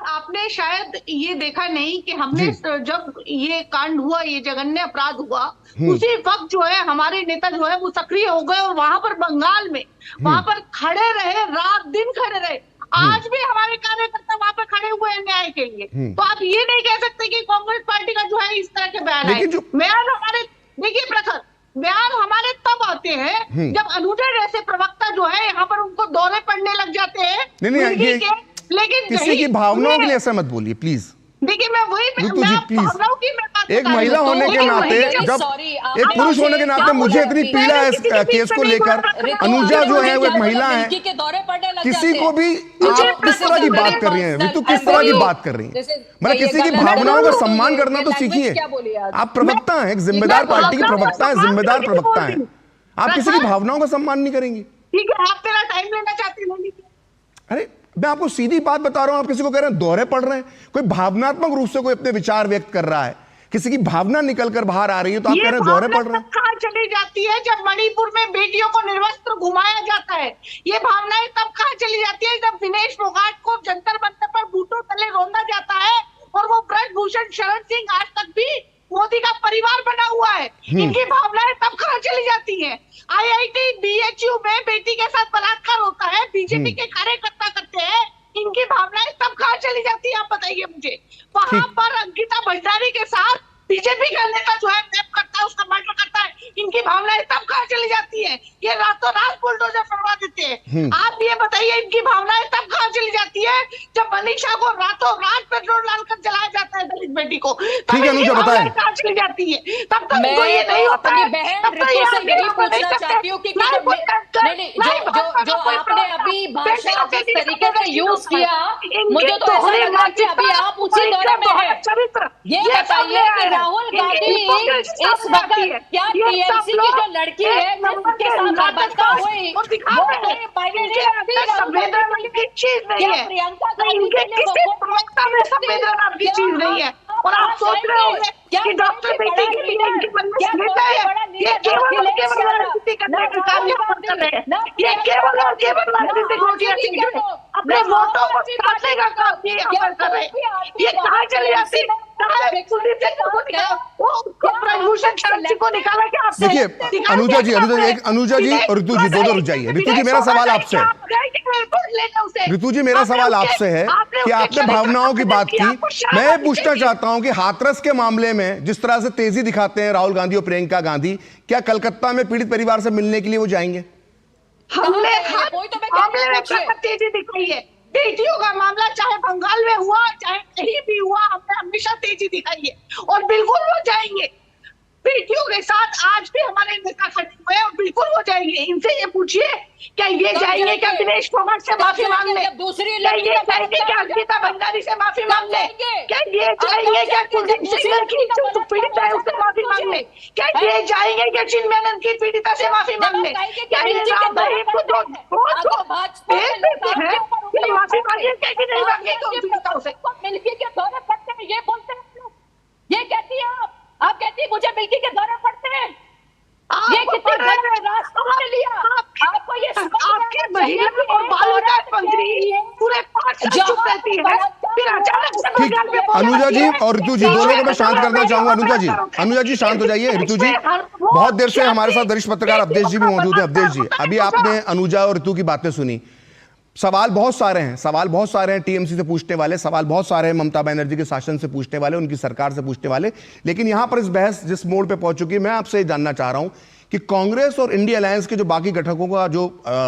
आपने शायद ये देखा नहीं कि हमने जब ये कांड हुआ, ये जघन्य अपराध हुआ, उसी वक्त जो है हमारे नेता जो है वो सक्रिय हो गए और वहां पर बंगाल में वहां पर खड़े रहे, रात दिन खड़े रहे। आज भी हमारे कार्यकर्ता वहां पर खड़े हुए हैं न्याय के लिए। तो आप ये नहीं कह सकते कि कांग्रेस पार्टी का जो है इस तरह के बयान है। बयान हमारे, देखिए प्रखर, बयान हमारे तब आते हैं जब अनुजा जैसे प्रवक्ता जो है यहाँ पर उनको दौरे पड़ने लग जाते हैं। लेकिन किसी की भावनाओं के लिए ऐसा मत बोलिए प्लीज। देखिए मैं वही भावनाओं की मैं बात एक महिला होने के नाते, जब एक पुरुष होने के नाते मुझे इतनी पीड़ा है इस केस को लेकर। अनुजा जो है वो एक महिला है, किसी को भी आप किस तरह की बात कर रही हैं ऋतु, किस तरह की बात कर रही हैं? मतलब किसी की भावनाओं का सम्मान करना तो सीखिए। आप प्रवक्ता हैं, एक जिम्मेदार पार्टी के प्रवक्ता है, जिम्मेदार प्रवक्ता है, आप किसी की भावनाओं का सम्मान नहीं करेंगी? ठीक है, आप मेरा टाइम लेना चाहती हैं? अरे मैं आपको सीधी बात बता रहा हूं, आप किसी को कह रहे हैं दौरे पड़ रहे हैं, कोई भावनात्मक रूप से कोई अपने विचार व्यक्त कर रहा है, किसी की भावना निकल कर बाहर आ रही है, तो आप कह रहे हैं दौरे पड़ रहे हैं। कहां चली जाती है जब मणिपुर में बेटियों को निर्वस्त्र घुमाया जाता है? ये भावनाएं तब कहां चली जाती है जब विनेश फोगाट को जंतर मंतर पर बूटों तले रौंदा जाता है और वो ब्रजभूषण शरण सिंह आज तक भी मोदी का परिवार बना हुआ है। इनकी भावनाएं तब कहां चली जाती हैं? IIT BHU में बेटी के साथ बलात्कार होता है, बीजेपी के कार्यकर्ता करते हैं, इनकी भावनाएं तब कहां चली जाती है? आप बताइए मुझे। वहां पर अंकिता भंडारी के साथ बीजेपी का नेता जो है रेप करता है, उसका मर्डर करता है, इनकी भावनाएं तब कहां चली जाती है? ये रातों रात बुलडोजर फड़वा देते हैं। आप ये बताइए इनकी भावनाएं तब कहां चली जाती है जब मनीषा को रातों रात पेट्रोल डालकर जलाया जाता है, दलित बेटी को, तब इनकी भावनाएं कहां चली जाती है? तब तक तो ये नहीं होता है। तब तो ये यही पूछना चाहती हूँ कि जो आपने अभी भाषा जिस तरीके से यूज किया, मुझे तो ऐसा लगा कि अभी आप उसी दौरे में हैं। ये बताइए कि राहुल गांधी इस वक्त क्या टीएमसी की जो लड़की है जिसके साथ बलात्कार हुई, वो संवेदना की चीज नहीं है, प्रियंका इनके किसी प्रवक्ता में संवेदना की चीज नहीं है। और आप सोच रहे होंगे कि डॉक्टर बेटी के लिए इनके मन में स्थिरता है। ये केवल और केवल राजनीति करने का काम यहाँ पर कर रहे हैं। ये केवल और केवल राजनीतिक रोटियां सीख रहे हैं, अपने वोटों को काटने का काम ये यहाँ पर कर रहे हैं। ये कहाँ चले जाते हैं? देखिए अनुजा जी और ऋतु जी दोनों रुक जाइए। ऋतु जी मेरा सवाल आपसे है, ऋतु जी मेरा सवाल आपसे है कि आपने भावनाओं की बात की। मैं ये पूछना चाहता हूं कि हाथरस के मामले में जिस तरह से तेजी दिखाते हैं राहुल गांधी और प्रियंका गांधी, क्या कलकत्ता में पीड़ित परिवार से मिलने के लिए वो जाएंगे? हमने मामले में तेजी दिखाई है। बेटियों का मामला चाहे बंगाल में हुआ चाहे कहीं भी हुआ, हमने हमेशा तेजी दिखाई है और बिल्कुल वो जाएंगे। बेटियों के साथ आज भी हमारे नेता खड़े हुए हैं और बिल्कुल वो जाएंगे। इनसे ये पूछिए क्या ये जाएंगे क्या दिनेश फोगाट से माफी मांगने? क्या ये जाएंगे क्या अंकिता भंडारी से माफी मांगने? क्या ये जाएंगे क्या कुलदीप सिंह की जो पीड़िता है उससे माफी मांगने? क्या ये जाएंगे क्या चिन्मयानंद की पीड़िता से माफी मांगने? क्या ये राम रहीम को जो माफी मांगे क्या कि नहीं मांगे पीड़िताओं से? मिल्की के दौरे पड़ते हैं ये बोलते हैं, ये कहती है आप कहती है मुझे मिल्की के दौरे पड़ते हैं। ये कितने रास्तों में लिया आपको? ये आपके महिला और बाल विकास मंत्री पूरे 5 साल चुप रहती है, फिर अचानक से बंगाल में अनुजा जी और ऋतु जी दोनों को मैं शांत करना चाहूंगा। अनुजा जी शांत हो जाइए। ऋतु जी बहुत देर से हमारे साथ वरिष्ठ पत्रकार अवधेश जी भी मौजूद है। अवधेश जी अभी आपने अनुजा और ऋतु की बातें सुनी, सवाल बहुत सारे हैं टीएमसी से पूछने वाले, सवाल बहुत सारे हैं ममता बनर्जी के शासन से पूछने वाले, उनकी सरकार से पूछने वाले। लेकिन यहां पर इस बहस जिस मोड़ पे पहुंच चुकी है, मैं आपसे जानना चाह रहा हूं कि कांग्रेस और इंडिया अलायंस के जो बाकी घटकों का जो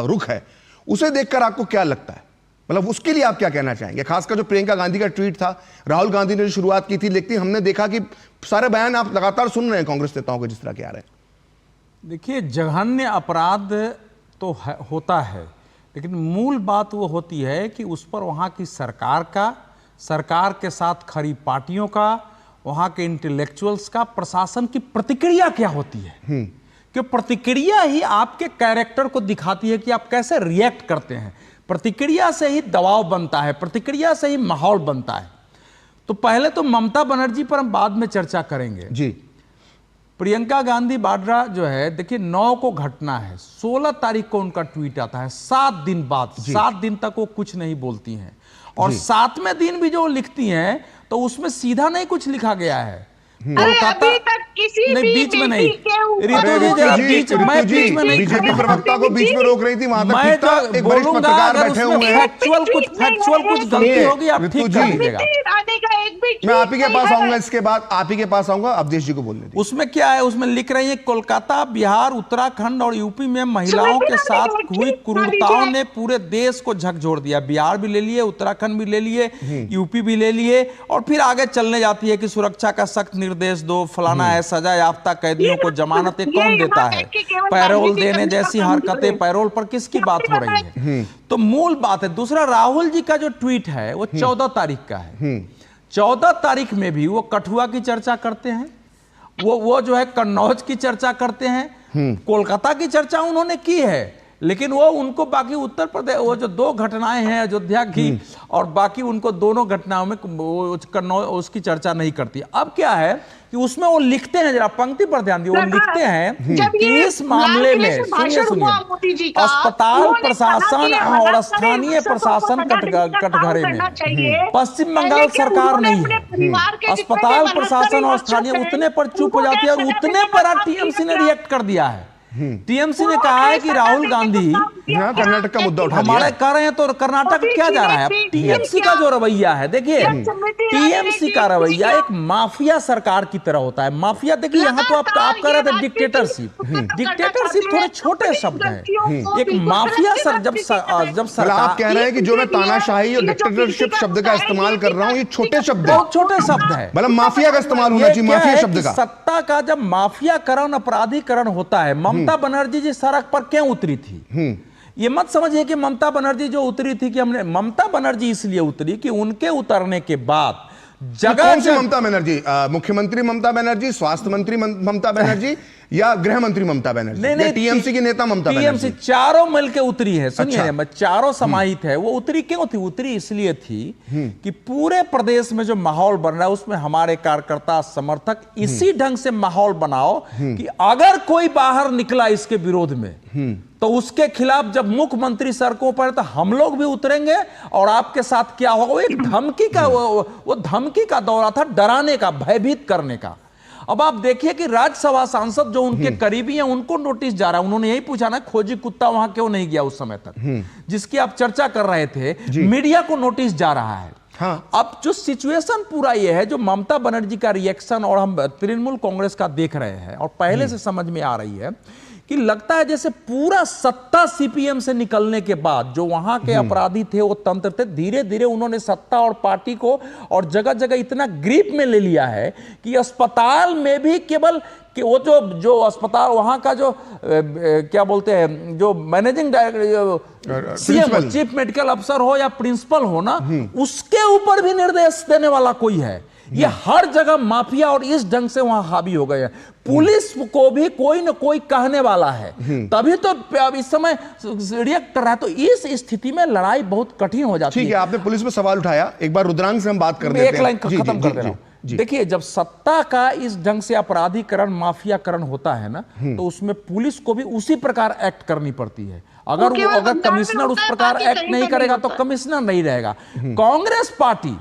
रुख है उसे देखकर आपको क्या लगता है? मतलब उसके लिए आप क्या कहना चाहेंगे? खासकर जो प्रियंका गांधी का ट्वीट था, राहुल गांधी ने जो शुरुआत की थी, लेकिन हमने देखा कि सारे बयान आप लगातार सुन रहे हैं कांग्रेस नेताओं के जिस तरह के आ रहे हैं। देखिए जघन्य अपराध तो होता है, लेकिन मूल बात वो होती है कि उस पर वहाँ की सरकार के साथ खड़ी पार्टियों का, वहाँ के इंटेलेक्चुअल्स का, प्रशासन की प्रतिक्रिया क्या होती है। कि प्रतिक्रिया ही आपके कैरेक्टर को दिखाती है कि आप कैसे रिएक्ट करते हैं। प्रतिक्रिया से ही दबाव बनता है, प्रतिक्रिया से ही माहौल बनता है। तो पहले तो ममता बनर्जी पर हम बाद में चर्चा करेंगे जी। प्रियंका गांधी वाड्रा जो है, देखिए 9 को घटना है, 16 तारीख को उनका ट्वीट आता है, 7 दिन बाद, 7 दिन तक वो कुछ नहीं बोलती हैं। और 7वें दिन भी जो लिखती हैं तो उसमें सीधा नहीं कुछ लिखा गया है। अभी तक किसी नहीं, बीच में नहीं, ऋतु जी मैं बीच में नहीं, बीजेपी प्रवक्ता को बीच में रोक रही थी, वहां तक मैं तो एक वरिष्ठ पत्रकार बैठे हुए हैं। फैक्चुअल कुछ गलती होगी आप ठीक कर लीजिएगा। मैं आप ही के पास आऊंगा, इसके बाद आप ही के पास आऊंगा, अवधेश जी को बोलने दीजिए। उसमें क्या है, उसमें लिख रही है कोलकाता, बिहार, उत्तराखंड और यूपी में महिलाओं के साथ हुई क्रूरताओं ने पूरे देश को झकझोर दिया। बिहार भी ले लिए, उत्तराखंड भी ले लिए, यूपी भी ले लिए, और फिर आगे चलने जाती है कि सुरक्षा का सख्त निर्देश दो, फलाना है, सजा याफ्ता कैदियों को जमानतें कौन देता है, पैरोल देने जैसी हरकतें, पैरोल पर किसकी बात हो रही है। तो मूल बात है। दूसरा, राहुल जी का जो ट्वीट है वो 14 तारीख का है। 14 तारीख में भी वो कठुआ की चर्चा करते हैं, वो जो है कन्नौज की चर्चा करते हैं, कोलकाता की चर्चा उन्होंने की है, लेकिन वो उनको बाकी उत्तर प्रदेश, वो जो 2 घटनाएं हैं अयोध्या की और बाकी, उनको दोनों घटनाओं में कन्नौज उसकी चर्चा नहीं करती। अब क्या है कि उसमें वो लिखते हैं, जरा पंक्ति पर ध्यान दिए, वो लिखते हैं कि इस मामले में सुनिए, अस्पताल प्रशासन और स्थानीय प्रशासन कटघरे में, पश्चिम बंगाल सरकार नहीं है, अस्पताल प्रशासन और स्थानीय उतने पर चुप हो जाती है, और उतने पर टीएमसी ने रिएक्ट कर दिया है। टीएमसी ने कहा है कि राहुल गांधी कर्नाटक का मुद्दा उठा हमारे कर रहे हैं, तो कर्नाटक क्या जा रहा है। टीएमसी का जो रवैया है, देखिए टीएमसी का रवैया एक माफिया सरकार की तरह होता है। माफिया, देखिए यहाँ तो आप कह रहे थे डिक्टेटरशिप, डिक्टेटरशिप थोड़े छोटे शब्द है। एक माफिया जब सरकार, आप कह रहे हैं कि जो मैं तानाशाही और डिक्टेटरशिप शब्द का इस्तेमाल कर रहा हूँ, ये छोटे शब्द है, बहुत छोटे शब्द है। मतलब माफिया का इस्तेमाल होना चाहिए, माफिया शब्द का। सत्ता का जब माफियाकरण, अपराधीकरण होता है, ममता बनर्जी जी सड़क पर क्यों उतरी थी? ये मत समझिए कि ममता बनर्जी जो उतरी थी कि हमने, ममता बनर्जी इसलिए उतरी कि उनके उतरने के बाद जगह कौन सी ममता बनर्जी? मुख्यमंत्री ममता बनर्जी, स्वास्थ्य मंत्री ममता बनर्जी या गृह मंत्री ममता बनर्जी? नहीं, टीएमसी की नेता ममता बनर्जी? चारों मिल के उतरी है। सुनिए, अच्छा। चारों समाहित है। वो उतरी क्यों थी? उतरी इसलिए थी कि पूरे प्रदेश में जो माहौल बन रहा है उसमें हमारे कार्यकर्ता समर्थक इसी ढंग से माहौल बनाओ कि अगर कोई बाहर निकला इसके विरोध में तो उसके खिलाफ जब मुख्यमंत्री सड़कों पर, तो हम लोग भी उतरेंगे और आपके साथ क्या होगा। वो एक धमकी का वो धमकी का दौरा था, डराने का, भयभीत करने का। अब आप देखिए कि राज्यसभा सांसद जो उनके करीबी हैं उनको नोटिस जा रहा है। उन्होंने यही पूछा ना, खोजी कुत्ता वहां क्यों नहीं गया उस समय तक, जिसकी आप चर्चा कर रहे थे। मीडिया को नोटिस जा रहा है। हाँ। अब जो सिचुएशन पूरा ये है, जो ममता बनर्जी का रिएक्शन और हम तृणमूल कांग्रेस का देख रहे हैं और पहले से समझ में आ रही है कि लगता है जैसे पूरा सत्ता सीपीएम से निकलने के बाद जो वहां के अपराधी थे, वो तंत्र थे, धीरे धीरे उन्होंने सत्ता और पार्टी को और जगह जगह इतना ग्रिप में ले लिया है कि अस्पताल में भी केवल कि वो जो अस्पताल वहां का जो क्या बोलते हैं, जो managing director, CM, chief medical अफसर हो या प्रिंसिपल हो ना, उसके ऊपर भी निर्देश देने वाला कोई है। ये हर जगह माफिया और इस ढंग से वहां हावी हो गए हैं। पुलिस को भी कोई न कोई कहने वाला है, तभी तो इस समय रिएक्ट कर रहा है। तो इस स्थिति में लड़ाई बहुत कठिन हो जाती है। ठीक है, आपने पुलिस पे सवाल उठाया, एक बार रुद्रांग से हम बात कर देते हैं। एक लाइन खत्म कर दे रहा हूं। देखिए, जब सत्ता का इस ढंग से अपराधीकरण, माफियाकरण होता है ना, तो उसमें पुलिस को भी उसी प्रकार एक्ट करनी पड़ती है। अगर कमिश्नर उस प्रकार एक्ट नहीं करेगा तो कमिश्नर नहीं रहेगा। कांग्रेस पार्टी,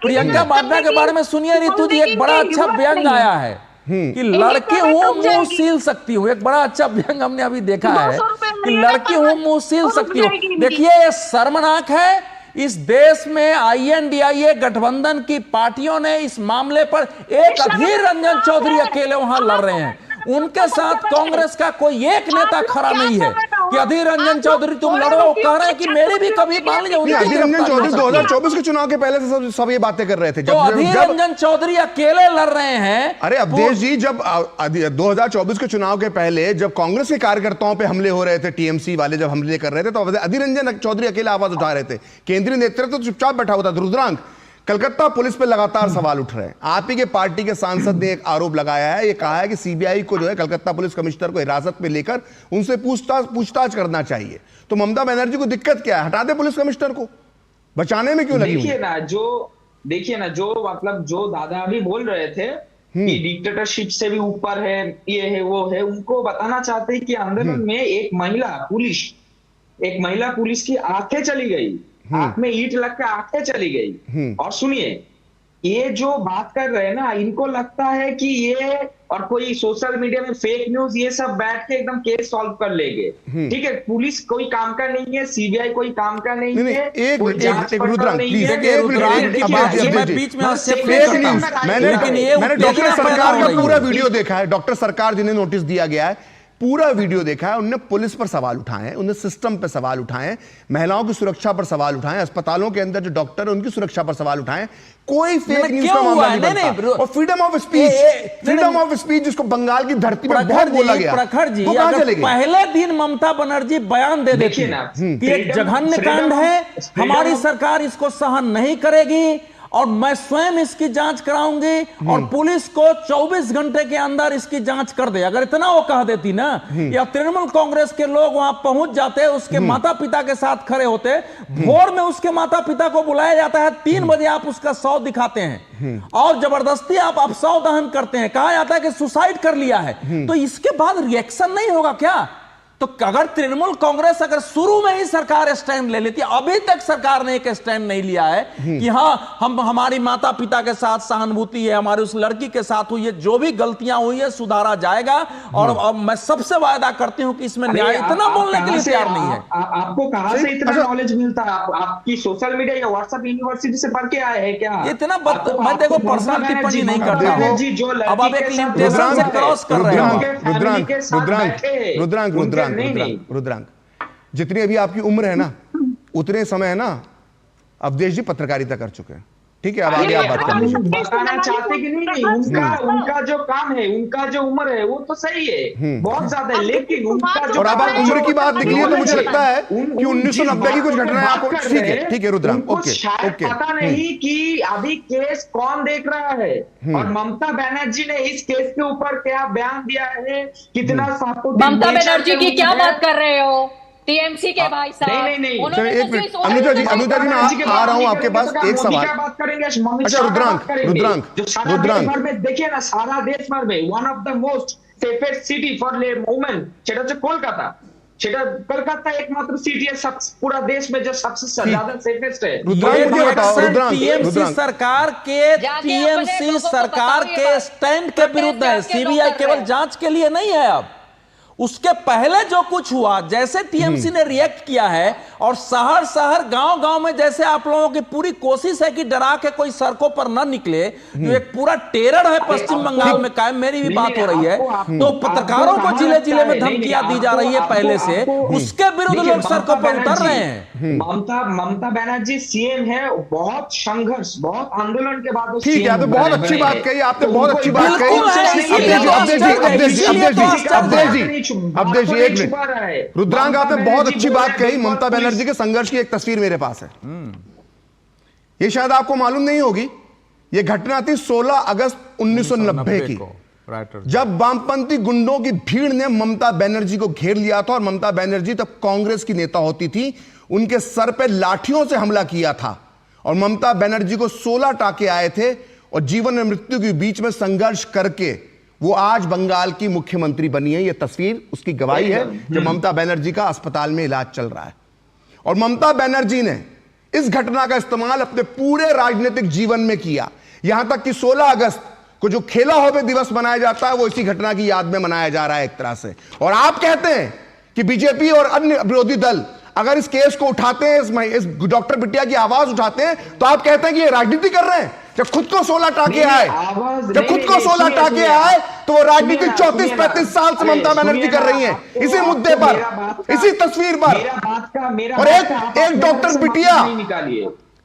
प्रियंका वाड्रा के बारे में सुनिए रितु जी, एक बड़ा अच्छा व्यंग आया है कि लड़की हूं मुंह सील सकती हूं। एक बड़ा अच्छा व्यंग हमने अभी देखा है कि लड़की हूं मुंह सील सकती हूं। देखिए, ये शर्मनाक है। इस देश में आईएनडीआईए गठबंधन की पार्टियों ने इस मामले पर, एक अधीर रंजन चौधरी अकेले वहां लड़ रहे हैं, उनके साथ कांग्रेस का कोई एक नेता खड़ा नहीं है कि अधीर रंजन चौधरी तुम लड़ो। कह रहे हैं कि मेरी भी कभी मान लीजिए। अधीर रंजन चौधरी 2024 के चुनाव के पहले से सब ये बातें कर रहे थे। तो अधीर रंजन चौधरी अकेले लड़ रहे हैं। अरे अवधेश जी, जब 2024 के चुनाव के पहले जब कांग्रेस के कार्यकर्ताओं पे हमले हो रहे थे, टीएमसी वाले जब हमले कर रहे थे, तो अधीर रंजन चौधरी अकेले आवाज उठा रहे थे। केंद्रीय नेतृत्व तो चुपचाप बैठा हुआ था। रुद्रांग, कलकत्ता पुलिस पे लगातार सवाल उठ रहे हैं। आप ही के पार्टी के सांसद ने एक आरोप लगाया है, ये कहा है कि सीबीआई को जो है कलकत्ता पुलिस कमिश्नर को हिरासत में लेकर उनसे पूछताछ करना चाहिए। तो ममता बनर्जी को दिक्कत क्या है? हटा दे पुलिस कमिश्नर को, बचाने में क्यों लगी? देखिए ना, जो मतलब जो दादा अभी बोल रहे थे कि डिक्टेटरशिप से भी ऊपर है, ये है, वो है, उनको बताना चाहते हैं कि आंदोलन में एक महिला पुलिस की आंखें चली गई, आंख में ईंट लग के आंखें चली गई। और सुनिए, ये जो बात कर रहे हैं ना, इनको लगता है कि ये और कोई सोशल मीडिया में फेक न्यूज ये सब बैठ के एकदम केस सॉल्व कर लेंगे। ठीक है, पुलिस कोई काम का नहीं है, सीबीआई कोई काम का नहीं है। एक रुद्रांग प्लीज, मैंने डॉक्टर सरकार का पूरा वीडियो देखा है। डॉक्टर सरकार जिन्हें नोटिस दिया गया है, पूरा वीडियो देखा है। उन्होंने पुलिस पर सवाल उठाए, उन्होंने सिस्टम पर सवाल उठाए, महिलाओं की सुरक्षा पर सवाल उठाए, अस्पतालों के अंदर जो डॉक्टर है उनकी सुरक्षा पर सवाल उठाए। कोई फेक न्यूज का मामला नहीं बनता। और फ्रीडम ऑफ स्पीच जिसको बंगाल की धरती पर बहुत बोला गया, प्रखर जी, पहले दिन ममता बनर्जी बयान दे देती कि एक जघन्य कांड है, हमारी सरकार इसको सहन नहीं करेगी और मैं स्वयं इसकी जांच कराऊंगी और पुलिस को 24 घंटे के अंदर इसकी जांच कर दे। अगर इतना वो कह देती ना, या तृणमूल कांग्रेस के लोग वहां पहुंच जाते, उसके माता पिता के साथ खड़े होते, भोर में उसके माता पिता को बुलाया जाता है, 3 बजे आप उसका शव दिखाते हैं और जबरदस्ती आप शव दहन करते हैं, कहा जाता है कि सुसाइड कर लिया है। तो इसके बाद रिएक्शन नहीं होगा क्या? तो अगर तृणमूल कांग्रेस अगर शुरू में ही सरकार स्टैंड ले लेती, अभी तक सरकार ने एक स्टैंड नहीं लिया है कि हाँ हमारी माता पिता के साथ सहानुभूति है, हमारी उस लड़की के साथ हुई है, जो भी गलतियां हुई है सुधारा जाएगा। और मैं सबसे वायदा करती हूं कि इसमें न्याय इतना बोलने के लिए तैयार नहीं है। आपको कहां से इतना नॉलेज मिलता है? आपकी सोशल मीडिया या व्हाट्सएप यूनिवर्सिटी से पढ़ के आए हैं क्या? इतना मैं देखो पर्सनल टिप्पणी नहीं करता हूं। अब आप एक लिमिटेशन से क्रॉस कर रहे हो। रुद्रांग, जितनी अभी आपकी उम्र है ना, उतने समय है ना अवधेश जी पत्रकारिता कर चुके हैं। ठीक है, अब आगे आप बात कर लीजिए। बताना चाहते कि नहीं उनका जो काम है, उनका जो उम्र है वो तो सही है, बहुत ज्यादा है, लेकिन उनका जो और अब आप उम्र की बात निकली है तो मुझे लगता है कि 1990 की कुछ घटनाएं आपको, ठीक है रुद्रांग, ओके ओके, पता नहीं कि अभी केस कौन देख रहा है, और ममता बनर्जी ने इस केस के ऊपर क्या बयान दिया है, कितना ममता बनर्जी की क्या बात कर रहे हो? टीएमसी के भाई साहब, नहीं, एक मिनट, अनुजा जी मैं आ रहा हूं आपके पास एक सवाल। बात करेंगे, अच्छा रुद्रांग में देखिए ना, सारा देश भर में one of the most safest city for women সেটা হচ্ছে কলকাতা, সেটা কলকাতা একমাত্র সিটি है पूरा देश में जो सबसे ज्यादा सेफेस्ट है। टीएमसी सरकार के स्टैंड के विरुद्ध है, सीबीआई केवल जांच के लिए नहीं है। अब उसके पहले जो कुछ हुआ, जैसे टीएमसी ने रिएक्ट किया है, और शहर शहर गांव गांव में जैसे आप लोगों की पूरी कोशिश है कि डरा के कोई सड़कों पर न निकले, जो एक पूरा टेरर है पश्चिम बंगाल में कायम, मेरी भी बात हो रही है, तो पत्रकारों को जिले जिले में धमकियां दी जा रही है पहले से, उसके विरुद्ध लोग सड़कों पर उतर रहे हैं। ममता बनर्जी सीएम है, बहुत संघर्ष, बहुत आंदोलन के बाद ठीक है, तो बहुत अच्छी बात कही आपने, बहुत अच्छी बात कही। अवधेश जी एक मिनट, रुद्रांग आपने बहुत अच्छी बात कही। ममता बनर्जी के संघर्ष की एक तस्वीर मेरे पास है, ये शायद आपको मालूम नहीं होगी। ये घटना थी 16 अगस्त 1990 की, जब वामपंथी गुंडों की भीड़ ने ममता बनर्जी को घेर लिया था, और ममता बनर्जी तब कांग्रेस की नेता होती थी, उनके सर पे लाठियों से हमला किया था, और ममता बनर्जी को 16 टाके आए थे, और जीवन और मृत्यु के बीच में संघर्ष करके वो आज बंगाल की मुख्यमंत्री बनी है। ये तस्वीर उसकी गवाही है, जब ममता बनर्जी का अस्पताल में इलाज चल रहा है। और ममता बनर्जी ने इस घटना का इस्तेमाल अपने पूरे राजनीतिक जीवन में किया, यहां तक कि 16 अगस्त को जो खेला होवे दिवस मनाया जाता है, वो इसी घटना की याद में मनाया जा रहा है एक तरह से। और आप कहते हैं कि बीजेपी और अन्य विरोधी दल अगर इस केस को उठाते हैं, इस डॉक्टर बिटिया की आवाज उठाते हैं, तो आप कहते हैं कि ये राजनीति कर रहे हैं। जब खुद को 16 टाके आए, तो वो राजनीति 34-35 साल से ममता बनर्जी कर रही है, इसी मुद्दे पर, इसी तस्वीर पर। और एक डॉक्टर बिटिया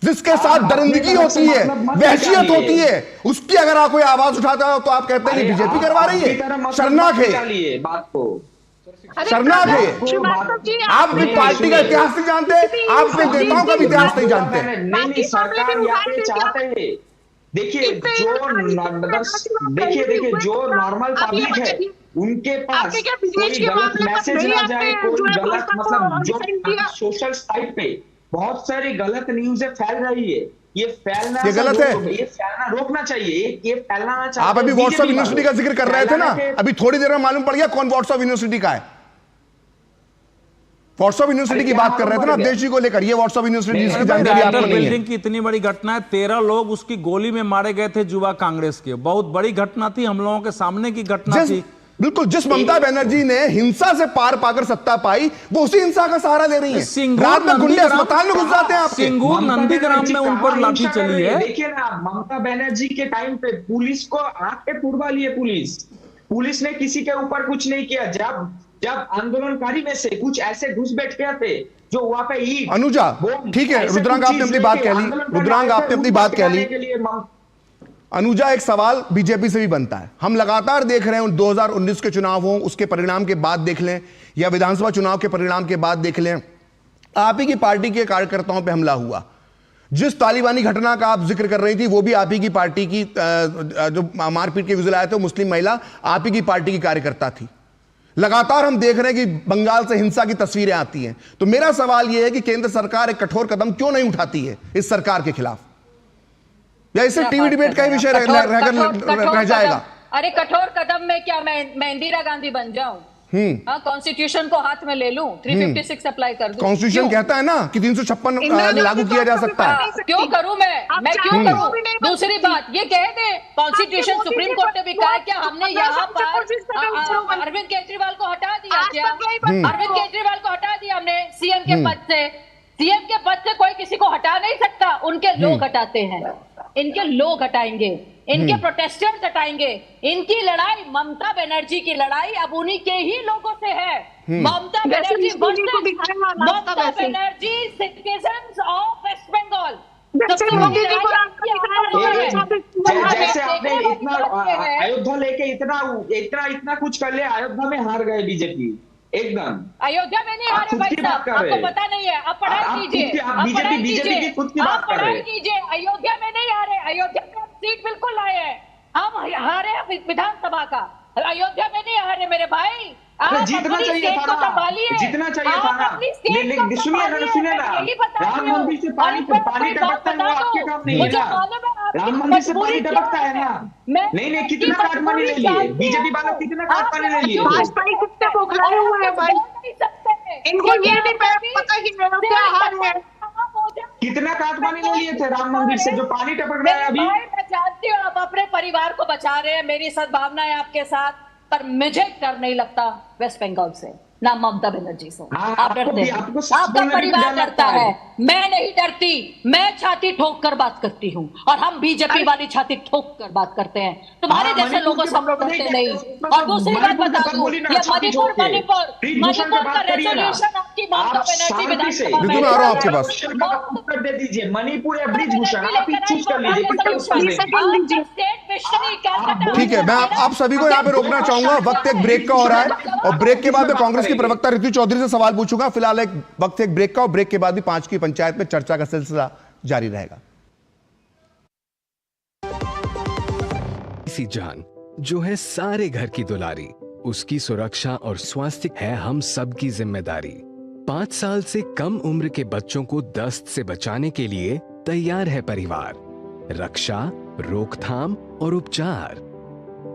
जिसके साथ दरिंदगी होती है, वहशियत होती है, उसकी अगर आप कोई आवाज उठाता हो तो आप कहते हैं कि बीजेपी करवा रही है। शर्मनाक है, शर्मनाक है। आप अपनी पार्टी का इतिहास नहीं जानते, आप अपने नेताओं का भी इतिहास नहीं जानते। नहीं, सरकार यहाँ पे चाहते हैं, देखिए जो नॉर्मल पब्लिक है, उनके पास कोई गलत मैसेज ना जाए, कोई गलत मतलब जो सोशल साइट पे बहुत सारी गलत न्यूज़ फैल रही है, ये गलत है, ये फैलना रोकना चाहिए, ये फैलना चाहिए। आप अभी व्हाट्सएप यूनिवर्सिटी का जिक्र कर रहे थे ना, अभी थोड़ी देर में मालूम पड़ गया कौन व्हाट्सएप यूनिवर्सिटी का है। व्हाट्सएप यूनिवर्सिटी की बात कर रहे थे ना देश जी को लेकर, ये व्हाट्सएप यूनिवर्सिटी जिसकी जानकारी आपको नहीं है। बिल्डिंग की इतनी बड़ी घटना है, 13 लोग उसकी गोली में मारे गए थे, युवा कांग्रेस के, बहुत बड़ी घटना थी, हम लोगों के सामने की घटना थी। बिल्कुल, जिस ममता बनर्जी ने हिंसा से पार पाकर सत्ता पाई, वो उसी हिंसा का सहारा ले रही है। रात में गुंडे अस्पताल में घुस जाते हैं। सिंगूर नंदीग्राम में उन पर लाठी चली है। देखिए ना, ममता बनर्जी के टाइम पे पुलिस को आंख पे तुड़वा लिए, पुलिस ने किसी के ऊपर कुछ नहीं किया। जब आंदोलनकारी में से कुछ ऐसे घुस बैठ गए थे जो वहां पे ईंट, अनुजा ठीक है, रुद्रांग आपने अपनी बात कह ली, रुद्रांग आपने अपनी बात कह ली। अनुजा, एक सवाल बीजेपी से भी बनता है। हम लगातार देख रहे हैं 2019 के चुनाव हो, उसके परिणाम के बाद देख लें, या विधानसभा चुनाव के परिणाम के बाद देख लें, आप ही की पार्टी के कार्यकर्ताओं पे हमला हुआ। जिस तालिबानी घटना का आप जिक्र कर रही थी, वो भी आप ही की पार्टी की, जो मारपीट के विजुअल आए थे, मुस्लिम महिला आप ही की पार्टी की कार्यकर्ता थी। लगातार हम देख रहे हैं कि बंगाल से हिंसा की तस्वीरें आती हैं। तो मेरा सवाल यह है कि केंद्र सरकार एक कठोर कदम क्यों नहीं उठाती है इस सरकार के खिलाफ, या इससे टीवी डिबेट का ही विषय रह जाएगा? अरे कठोर कदम में क्या मैं इंदिरा गांधी बन जाऊं? कॉन्स्टिट्यूशन को हाथ में ले लूं, 356 अप्लाई कर दूं? कॉन्स्टिट्यूशन कहता है ना कि 356 लागू किया जा सकता है। क्यों करूं मैं क्यों करूं? दूसरी बात ये कह दे, कॉन्स्टिट्यूशन सुप्रीम कोर्ट ने भी कहा, क्या हमने यहाँ पर अरविंद केजरीवाल को हटा दिया? क्या अरविंद केजरीवाल को हटा दिया हमने सीएम के पद से? सीएम के पद से कोई किसी को हटा नहीं सकता, उनके लोग हटाते हैं, इनके लोग हटाएंगे, इनके प्रोटेस्टर्स हटाएंगे। इनकी लड़ाई, ममता बनर्जी की लड़ाई अब उन्हीं के ही लोगों से है। Mamata Banerjee citizens of West Bengal. इतना अयोध्या लेके इतना कुछ कर लिया, अयोध्या में हार गए बीजेपी एकदम। अयोध्या में नहीं हारे भाई साहब, आपको पता नहीं है। आप पढ़ाई कीजिए, बीजेपी की खुद की बात कर रहे हैं। कीजिए, अयोध्या में नहीं हारे, अयोध्या में सीट बिल्कुल लाए हैं हम, हारे विधानसभा का, अयोध्या में नहीं हारे मेरे भाई। जीतना चाहिए था ना, जीतना चाहिए था ना। सुनिए ना, राम मंदिर से पानी टपकता है, वो आपके काम नहीं है ना। राम मंदिर से पानी टपकता है ना। नहीं, कितना काटमानी ले लिए बीजेपी वाला, कितना काटमानी ले लिए। भाजपा ही कितने बौखलाए हुए हैं भाई, इनको ये नहीं पता कि अयोध्या हार है। कितना काटमानी ले लिए थे राम मंदिर से, जो पानी टपक रहा है अभी। मैं जानती हूँ आप अपने परिवार को बचा रहे हैं, मेरी सद्भावना है आपके साथ, पर मुझे डर नहीं लगता वेस्ट बंगाल से, ना ममता बनर्जी से। आप डरते हैं, आपका परिवार डरता है, मैं नहीं डरती। मैं छाती ठोक कर बात करती हूँ, और हम बीजेपी वाली छाती ठोक कर बात करते हैं। तुम्हारे जैसे लोगों से हम लोग डरते नहीं। और दूसरी बात बता दूं, ये मणिपुर का रेजोल्यूशन आपकी ममता बनर्जी विधानसभा में, मैं आ रहा हूँ आपके पास। उत्तर दे दीजिए, मणिपुर या ब्रिजभूषण आप ही चूज कर लीजिए। ठीक है, मैं आप सभी को यहाँ पे रोकना चाहूंगा, वक्त एक ब्रेक का हो रहा है, और ब्रेक के बाद मैं कांग्रेस की प्रवक्ता ऋतु चौधरी से सवाल पूछूंगा। फिलहाल एक वक्त एक ब्रेक का, और ब्रेक के बाद भी 5 की पंचायत में चर्चा का सिलसिला जारी रहेगा। इसी जान जो है सारे घर की दुलारी, उसकी सुरक्षा और स्वास्थ्य है हम सब की जिम्मेदारी। 5 साल से कम उम्र के बच्चों को दस्त से बचाने के लिए तैयार है परिवार। रक्षा, रोकथाम और उपचार।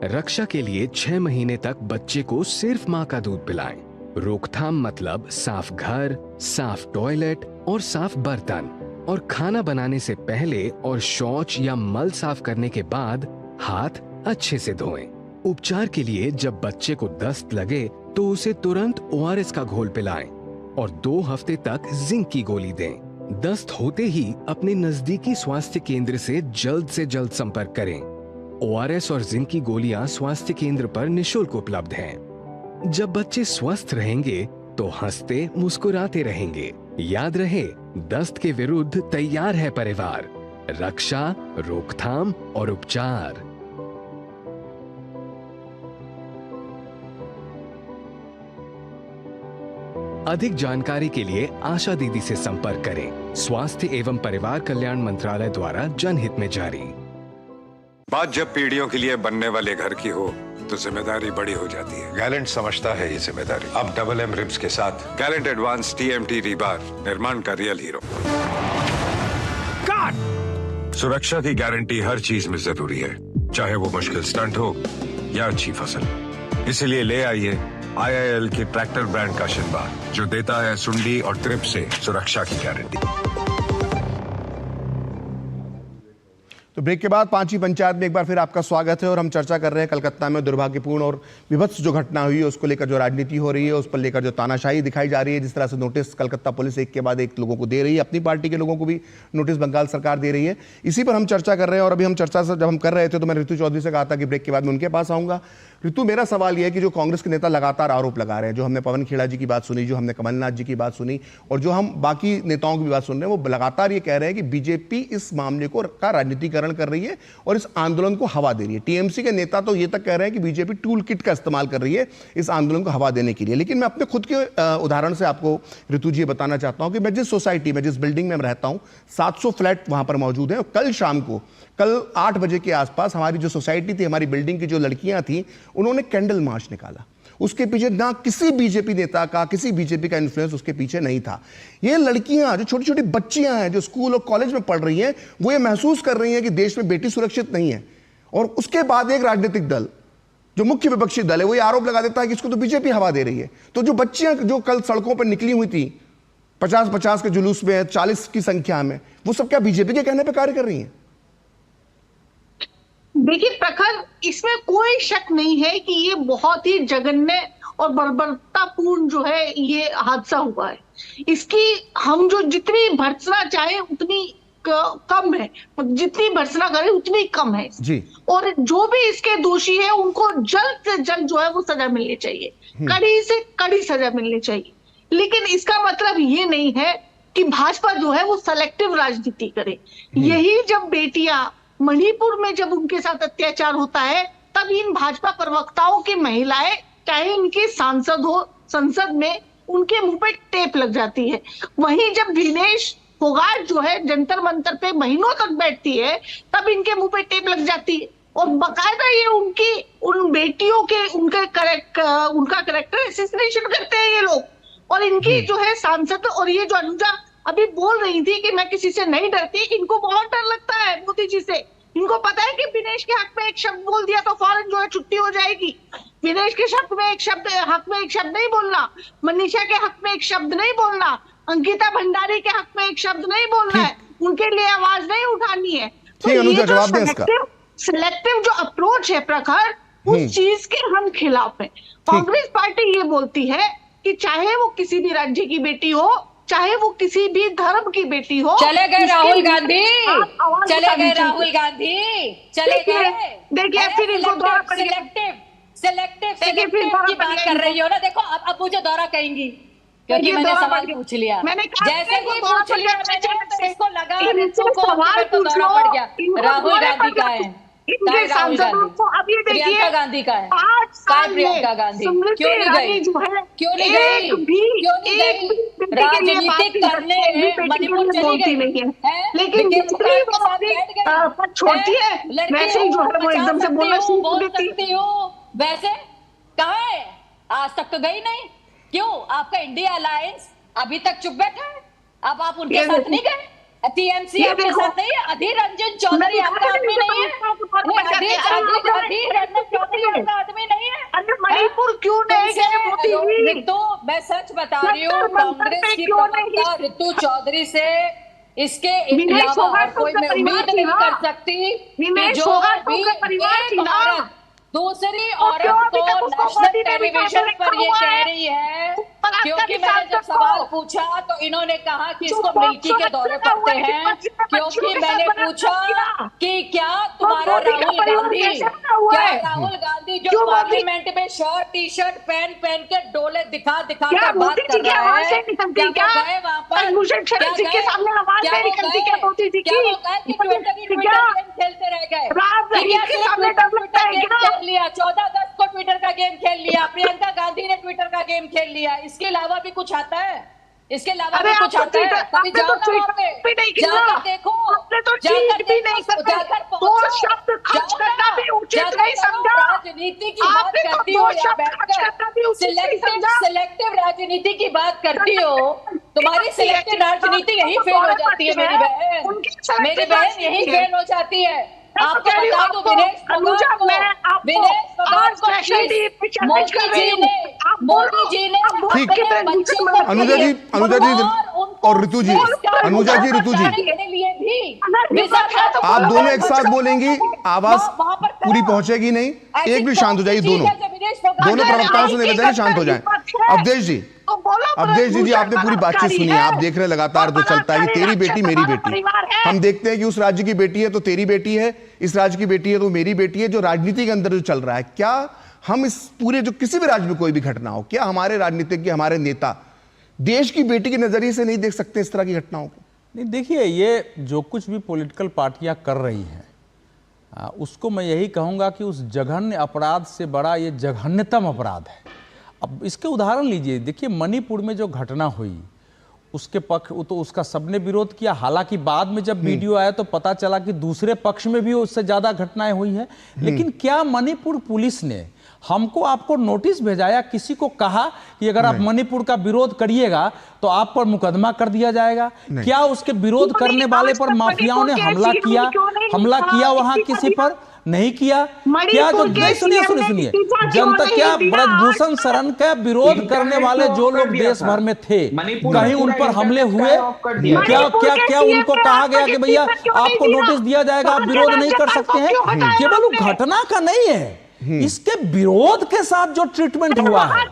रक्षा के लिए 6 महीने तक बच्चे को सिर्फ मां का दूध पिलाएं। रोकथाम मतलब साफ घर, साफ टॉयलेट और साफ बर्तन, और खाना बनाने से पहले और शौच या मल साफ करने के बाद हाथ अच्छे से धोएं। उपचार के लिए जब बच्चे को दस्त लगे तो उसे तुरंत ORS का घोल पिलाएं और 2 हफ्ते तक जिंक की गोली दें। दस्त होते ही अपने नजदीकी स्वास्थ्य केंद्र से जल्द संपर्क करें। ORS और जिंक की गोलियां स्वास्थ्य केंद्र पर निशुल्क उपलब्ध हैं। जब बच्चे स्वस्थ रहेंगे तो हंसते मुस्कुराते रहेंगे। याद रहे, दस्त के विरुद्ध तैयार है परिवार। रक्षा, रोकथाम और उपचार। अधिक जानकारी के लिए आशा दीदी से संपर्क करें। स्वास्थ्य एवं परिवार कल्याण मंत्रालय द्वारा जनहित में जारी। बात जब पीढ़ियों के लिए बनने वाले घर की हो तो जिम्मेदारी बड़ी हो जाती है। गैलेंट समझता है ये जिम्मेदारी। अब डबल M रिब्स के साथ गैलेंट एडवांस TMT रीबार, निर्माण का रियल हीरो। सुरक्षा की गारंटी हर चीज में जरूरी है, चाहे वो मुश्किल स्टंट हो या अच्छी फसल। इसलिए ले आइए IIL के ट्रैक्टर ब्रांड का शिनबार, जो देता है सुंडी और ट्रिप से सुरक्षा की गारंटी। तो ब्रेक के बाद 5वीं पंचायत में एक बार फिर आपका स्वागत है, और हम चर्चा कर रहे हैं कलकत्ता में दुर्भाग्यपूर्ण और विभत्स जो घटना हुई है उसको लेकर जो राजनीति हो रही है, उस पर लेकर जो तानाशाही दिखाई जा रही है, जिस तरह से नोटिस कलकत्ता पुलिस एक के बाद एक लोगों को दे रही है, अपनी पार्टी के लोगों को भी नोटिस बंगाल सरकार दे रही है। इसी पर हम चर्चा कर रहे हैं। और अभी हम चर्चा जब हम कर रहे थे तो मैंने ऋतु चौधरी से कहा था कि ब्रेक के बाद मैं उनके पास आऊंगा। ऋतु, मेरा सवाल यह है कि जो कांग्रेस के नेता लगातार आरोप लगा रहे हैं, जो हमने पवन खेड़ा जी की बात सुनी, जो हमने कमलनाथ जी की बात सुनी, और जो हम बाकी नेताओं की भी बात सुन रहे हैं, वो लगातार ये कह रहे हैं कि बीजेपी इस मामले को का राजनीतिकरण कर रही है और इस आंदोलन को हवा दे रही है। टीएमसी के नेता तो ये तक कह रहे हैं कि बीजेपी टूल किट का इस्तेमाल कर रही है इस आंदोलन को हवा देने के लिए। लेकिन मैं अपने खुद के उदाहरण से आपको ऋतु जी बताना चाहता हूं कि मैं जिस सोसाइटी में, जिस बिल्डिंग में मैं रहता हूं, 700 फ्लैट वहां पर मौजूद हैं। और कल शाम को, कल 8 बजे के आसपास हमारी जो सोसाइटी थी, हमारी बिल्डिंग की जो लड़कियां थी, उन्होंने कैंडल मार्च निकाला। उसके पीछे ना किसी बीजेपी नेता का, किसी बीजेपी का इन्फ्लुएंस उसके पीछे नहीं था। ये लड़कियां, जो छोटी छोटी बच्चियां हैं, जो स्कूल और कॉलेज में पढ़ रही हैं, वो ये महसूस कर रही हैं कि देश में बेटी सुरक्षित नहीं है। और उसके बाद एक राजनीतिक दल, जो मुख्य विपक्षी दल है, वो ये आरोप लगा देता है कि इसको तो बीजेपी हवा दे रही है। तो जो बच्चियां जो कल सड़कों पर निकली हुई थी 50-50 के जुलूस में, 40 की संख्या में, वो सब क्या बीजेपी के कहने पर कार्य कर रही हैं? देखिए प्रखर, इसमें कोई शक नहीं है कि ये बहुत ही जघन्य और बर्बरतापूर्ण जो है ये हादसा हुआ है। इसकी हम जो जितनी भर्त्सना चाहे उतनी कम है, जितनी भर्त्सना करें उतनी कम है जी। और जो भी इसके दोषी है उनको जल्द से जल्द जो है वो सजा मिलनी चाहिए, कड़ी से कड़ी सजा मिलनी चाहिए। लेकिन इसका मतलब ये नहीं है कि भाजपा जो है वो सेलेक्टिव राजनीति करे। यही जब बेटियां मणिपुर में जब उनके साथ अत्याचार होता है तब इन भाजपा प्रवक्ताओं की महिलाएं, चाहे इनकी सांसद हो, संसद में उनके मुंह पे टेप लग जाती है। वहीं जब विनेश फोगाट जो है जंतर मंतर पे महीनों तक बैठती है तब इनके मुंह पे टेप लग जाती है और बकायदा ये उन बेटियों के उनका करेक्टर एसेसिनेशन करते हैं ये लोग। और इनकी जो है सांसद, और ये जो अनुजा अभी बोल रही थी कि मैं किसी से नहीं डरती, इनको बहुत डर लगता है मोदी जी से। इनको पता है कि विनेश के हक में एक शब्द बोल दिया तो फौरन जो है छुट्टी हो जाएगी। विनेश के हक में एक शब्द नहीं बोलना, मनीषा के हक में एक शब्द नहीं बोलना, अंकिता भंडारी के हक में एक शब्द नहीं बोलना है, उनके लिए आवाज नहीं उठानी है। तो ये जो सिलेक्टिव जो अप्रोच है प्रखर, उस चीज के हम खिलाफ हैं। कांग्रेस पार्टी ये बोलती है कि चाहे वो किसी भी राज्य की बेटी हो, चाहे वो किसी भी धर्म की बेटी हो। चले गए राहुल गांधी, चले गए राहुल गांधी, चले गए। देखिए फिर इनको दौरा पड़ गया। सिलेक्टिव की बात कर रही हो ना। देखो अब मुझे दौरा कहेंगी क्योंकि मैंने सवाल पूछ लिया। जैसे ही पूछ लिया मैंने, इसको लगा सवाल तो दौरा पड़ गया। राहुल गांधी का है, राहुल गांधी, अब ये देखिए प्रियंका गांधी का है, 5 साल प्रियंका गांधी क्यों नहीं गई, क्यों नहीं गई? राजनीति करने मणिपुर चली गई, लेकिन पद छोड़ती है, वैसे ही जो है वो एकदम से बोलना शुरू कर देती है। वैसे कहाँ है? आज तक तो गई नहीं। क्यों? आपका इंडिया अलायंस अभी तक चुप बैठा है। अब आप उनके साथ नहीं गए? टीएमसी आपके साथ नहीं है? अधीर रंजन चौधरी आपका आदमी नहीं है? अधीर रंजन चौधरी आपका आदमी नहीं है? मणिपुर क्यों नहीं गए? रितु, मैं सच बता रही हूँ, कांग्रेस की प्रवक्ता रितु चौधरी से इसके अलावा और कोई मैं उम्मीद नहीं कर सकती कि जो भी एक औरत दूसरी औरत को नेशनल टेलीविजन पर ये कह रही है। क्योंकि मैंने जब सवाल पूछा तो इन्होंने कहा कि इसको मिल्की के दौरे पड़ते हैं। क्योंकि मैंने पूछा कि क्या तुम्हारा राहुल गांधी जो पार्लियामेंट में शर्ट टी शर्ट पहन के डोले दिखा कर बात कर रहा है, क्या वो गए वहां पर? खेलते रह गए, 14 अगस्त को ट्विटर का गेम खेल लिया, प्रियंका गांधी ने ट्विटर का गेम खेल लिया। इसके अलावा भी कुछ आता है? इसके अलावा भी कुछ आता है? कभी जाओ ना वहाँ पे, जाकर देखो, राजनीति की बात करती हो या बैठकर सिलेक्टिव राजनीति की बात करती हो। तुम्हारी सिलेक्टिव राजनीति यही फेल हो जाती है मेरी बहन, यही फेल हो जाती है। आपको बता दो विनेश फोगाट को मोदी जी ने अनुजा जी और ऋतु जी, अनुजा जी ऋतु जी, आप दोनों एक साथ बोलेंगी, आवाज पूरी पहुंचेगी नहीं। एक भी शांत हो जाइए, दोनों प्रवक्ताओं से निवेदन है शांत हो जाएं। अवधेश जी आपने पूरी बातचीत सुनी है, आप देख रहे लगातार जो चलता है कि तेरी बेटी मेरी बेटी। हम देखते हैं कि उस राज्य की बेटी है तो तेरी बेटी है, इस राज्य की बेटी है तो मेरी बेटी है। जो राजनीति के अंदर जो चल रहा है, क्या हम इस पूरे जो किसी भी राज्य में कोई भी घटना हो, क्या हमारे राजनीतिज्ञ हमारे नेता देश की बेटी के नजरिए से नहीं देख सकते इस तरह की घटनाओं को? नहीं, देखिए ये जो कुछ भी पॉलिटिकल पार्टियां कर रही हैं उसको मैं यही कहूंगा कि उस जघन्य अपराध से बड़ा ये जघन्यतम अपराध है। अब इसके उदाहरण लीजिए, देखिए मणिपुर में जो घटना हुई उसके पक्ष तो उसका सबने विरोध किया। हालांकि बाद में जब वीडियो आया तो पता चला कि दूसरे पक्ष में भी उससे ज्यादा घटनाएं हुई हैं। लेकिन क्या मणिपुर पुलिस ने हमको आपको नोटिस भेजा या किसी को कहा कि अगर आप मणिपुर का विरोध करिएगा तो आप पर मुकदमा कर दिया जाएगा? क्या उसके विरोध करने वाले पर माफियाओं ने हमला किया वहां किसी पर? नहीं किया। क्या जो सुनिए जनता, क्या ब्रजभूषण शरण का विरोध करने वाले जो लोग देश भर में थे, कहीं उन पर हमले हुए? क्या उनको कहा गया कि भैया आपको नोटिस दिया जाएगा, आप विरोध नहीं कर सकते हैं? केवल घटना का नहीं है, इसके विरोध के साथ जो ट्रीटमेंट हुआ है,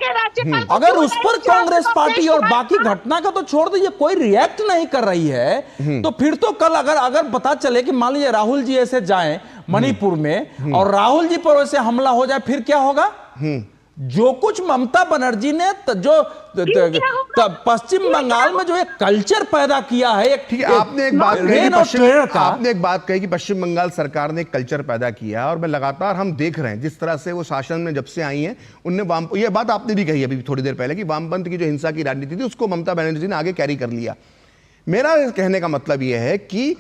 अगर उस पर कांग्रेस पार्टी और बाकी घटना का तो छोड़ दीजिए कोई रिएक्ट नहीं कर रही है, तो फिर तो कल अगर पता चले कि मान लीजिए राहुल जी ऐसे जाएं मणिपुर में और राहुल जी पर वैसे हमला हो जाए, फिर क्या होगा? जो कुछ ममता बनर्जी ने पश्चिम बंगाल में जो एक कल्चर पैदा किया है, ठीक है, आपने एक बात कही कि पश्चिम बंगाल सरकार ने एक कल्चर पैदा किया, और मैं लगातार हम देख रहे हैं जिस तरह से वो शासन में जब से आई हैं, उनने ये बात आपने भी कही अभी थोड़ी देर पहले कि वामपंथ की जो हिंसा की राजनीति थी उसको ममता बनर्जी ने आगे कैरी कर लिया। मेरा कहने का मतलब यह है कि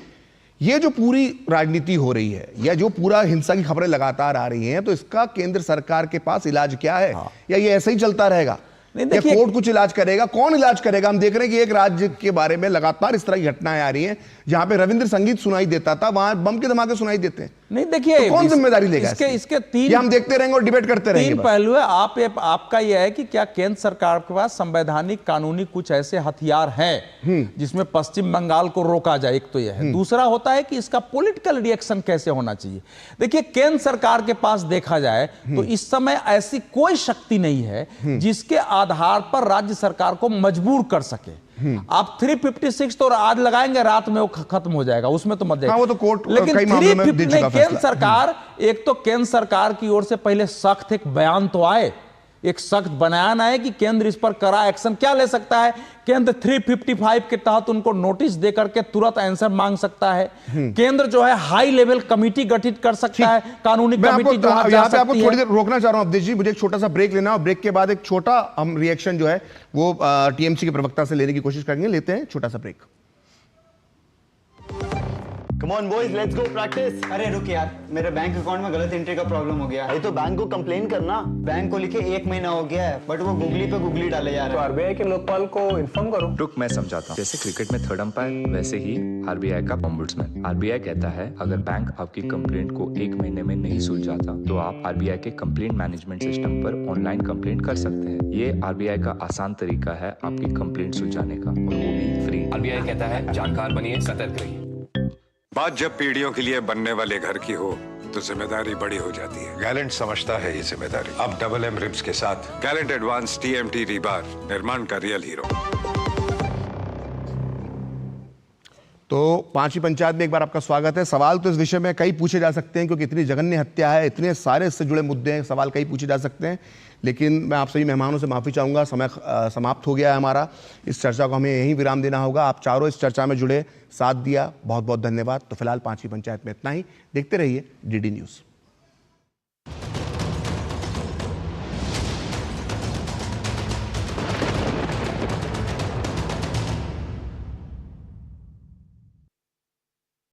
ये जो पूरी राजनीति हो रही है या जो पूरा हिंसा की खबरें लगातार आ रही हैं, तो इसका केंद्र सरकार के पास इलाज क्या है? या ये ऐसे ही चलता रहेगा? या कोर्ट कुछ इलाज करेगा? कौन इलाज करेगा? हम देख रहे हैं कि एक राज्य के बारे में लगातार इस तरह की घटनाएं आ रही हैं, जहां पे रविंद्र संगीत सुनाई देता था, वहां बम के धमाके सुनाई देते हैं। नहीं, देखिए, तो कौन जिम्मेदारी लेगा? इसके तीन, हम देखते रहेंगे और डिबेट करते रहेंगे। तीन पहलू है। आपका यह है कि क्या केंद्र सरकार के पास संवैधानिक कानूनी कुछ ऐसे हथियार हैं जिसमें पश्चिम बंगाल को रोका जाए? एक तो यह है। दूसरा होता है कि इसका पॉलिटिकल रिएक्शन कैसे होना चाहिए। देखिए, केंद्र सरकार के पास देखा जाए तो इस समय ऐसी कोई शक्ति नहीं है जिसके आधार पर राज्य सरकार को मजबूर कर सके। आप 356 तो आज लगाएंगे, रात में वो खत्म हो जाएगा, उसमें तो मत देखिए। वो तो कोर्ट लेकिन कई मामलों में दे चुका केंद्र सरकार, एक तो केंद्र सरकार की ओर से पहले सख्त एक बयान तो आए, एक सख्त बयान आए कि केंद्र इस पर कड़ा एक्शन क्या ले सकता है। केंद्र 355 के तहत उनको नोटिस देकर के तुरंत आंसर मांग सकता है। केंद्र जो है हाई लेवल कमेटी गठित कर सकता है, कानूनी कमेटी जो यहाँ पे आपको थोड़ी देर रोकना चाह रहा हूं अवधेश जी, मुझे एक छोटा सा ब्रेक लेना है, और ब्रेक के बाद एक छोटा हम रिएक्शन जो है वो टीएमसी के प्रवक्ता से लेने की कोशिश करेंगे। लेते हैं छोटा सा break. Come on boys, let's go practice. अरे रुक यार, मेरे बैंक अकाउंट में गलत एंट्री का प्रॉब्लम हो गया है। तो बैंक को कंप्लेन करना। बैंक को लिखे 1 महीना हो गया है, बट वो गूगली पे गूगली डाले जा रहे हैं। तो आरबीआई के लोकपाल को इन्फॉर्म करो। रुक, मैं समझाता हूँ। जैसे क्रिकेट में थर्ड अंपायर, वैसे ही आरबीआई का ओम्बुड्समैन। आरबीआई कहता है अगर बैंक आपकी कंप्लेंट को 1 महीने में नहीं सुलझाता तो आप आरबीआई के कंप्लेंट मैनेजमेंट सिस्टम पर ऑनलाइन कंप्लेंट कर सकते हैं। ये आरबीआई का आसान तरीका है आपकी कंप्लेंट सुलझाने का, और वो भी फ्री। आरबीआई कहता है जानकार बनिए, सतर्क रहिए। बात जब पीढ़ियों के लिए बनने वाले घर की हो तो जिम्मेदारी बड़ी हो जाती है। गैलेंट समझता है ये जिम्मेदारी। अब डबल एम रिब्स के साथ गैलेंट एडवांस टीएमटी रीबार, निर्माण का रियल हीरो। तो पांचवी पंचायत में एक बार आपका स्वागत है। सवाल तो इस विषय में कई पूछे जा सकते हैं, क्योंकि इतनी जघन्य हत्या है, इतने सारे इससे जुड़े मुद्दे हैं, सवाल कई पूछे जा सकते हैं। लेकिन मैं आप सभी मेहमानों से माफ़ी चाहूँगा, समय समाप्त हो गया है हमारा। इस चर्चा को हमें यहीं विराम देना होगा। आप चारों इस चर्चा में जुड़े, साथ दिया, बहुत बहुत धन्यवाद। तो फिलहाल पांचवी पंचायत में इतना ही। देखते रहिए डीडी न्यूज़।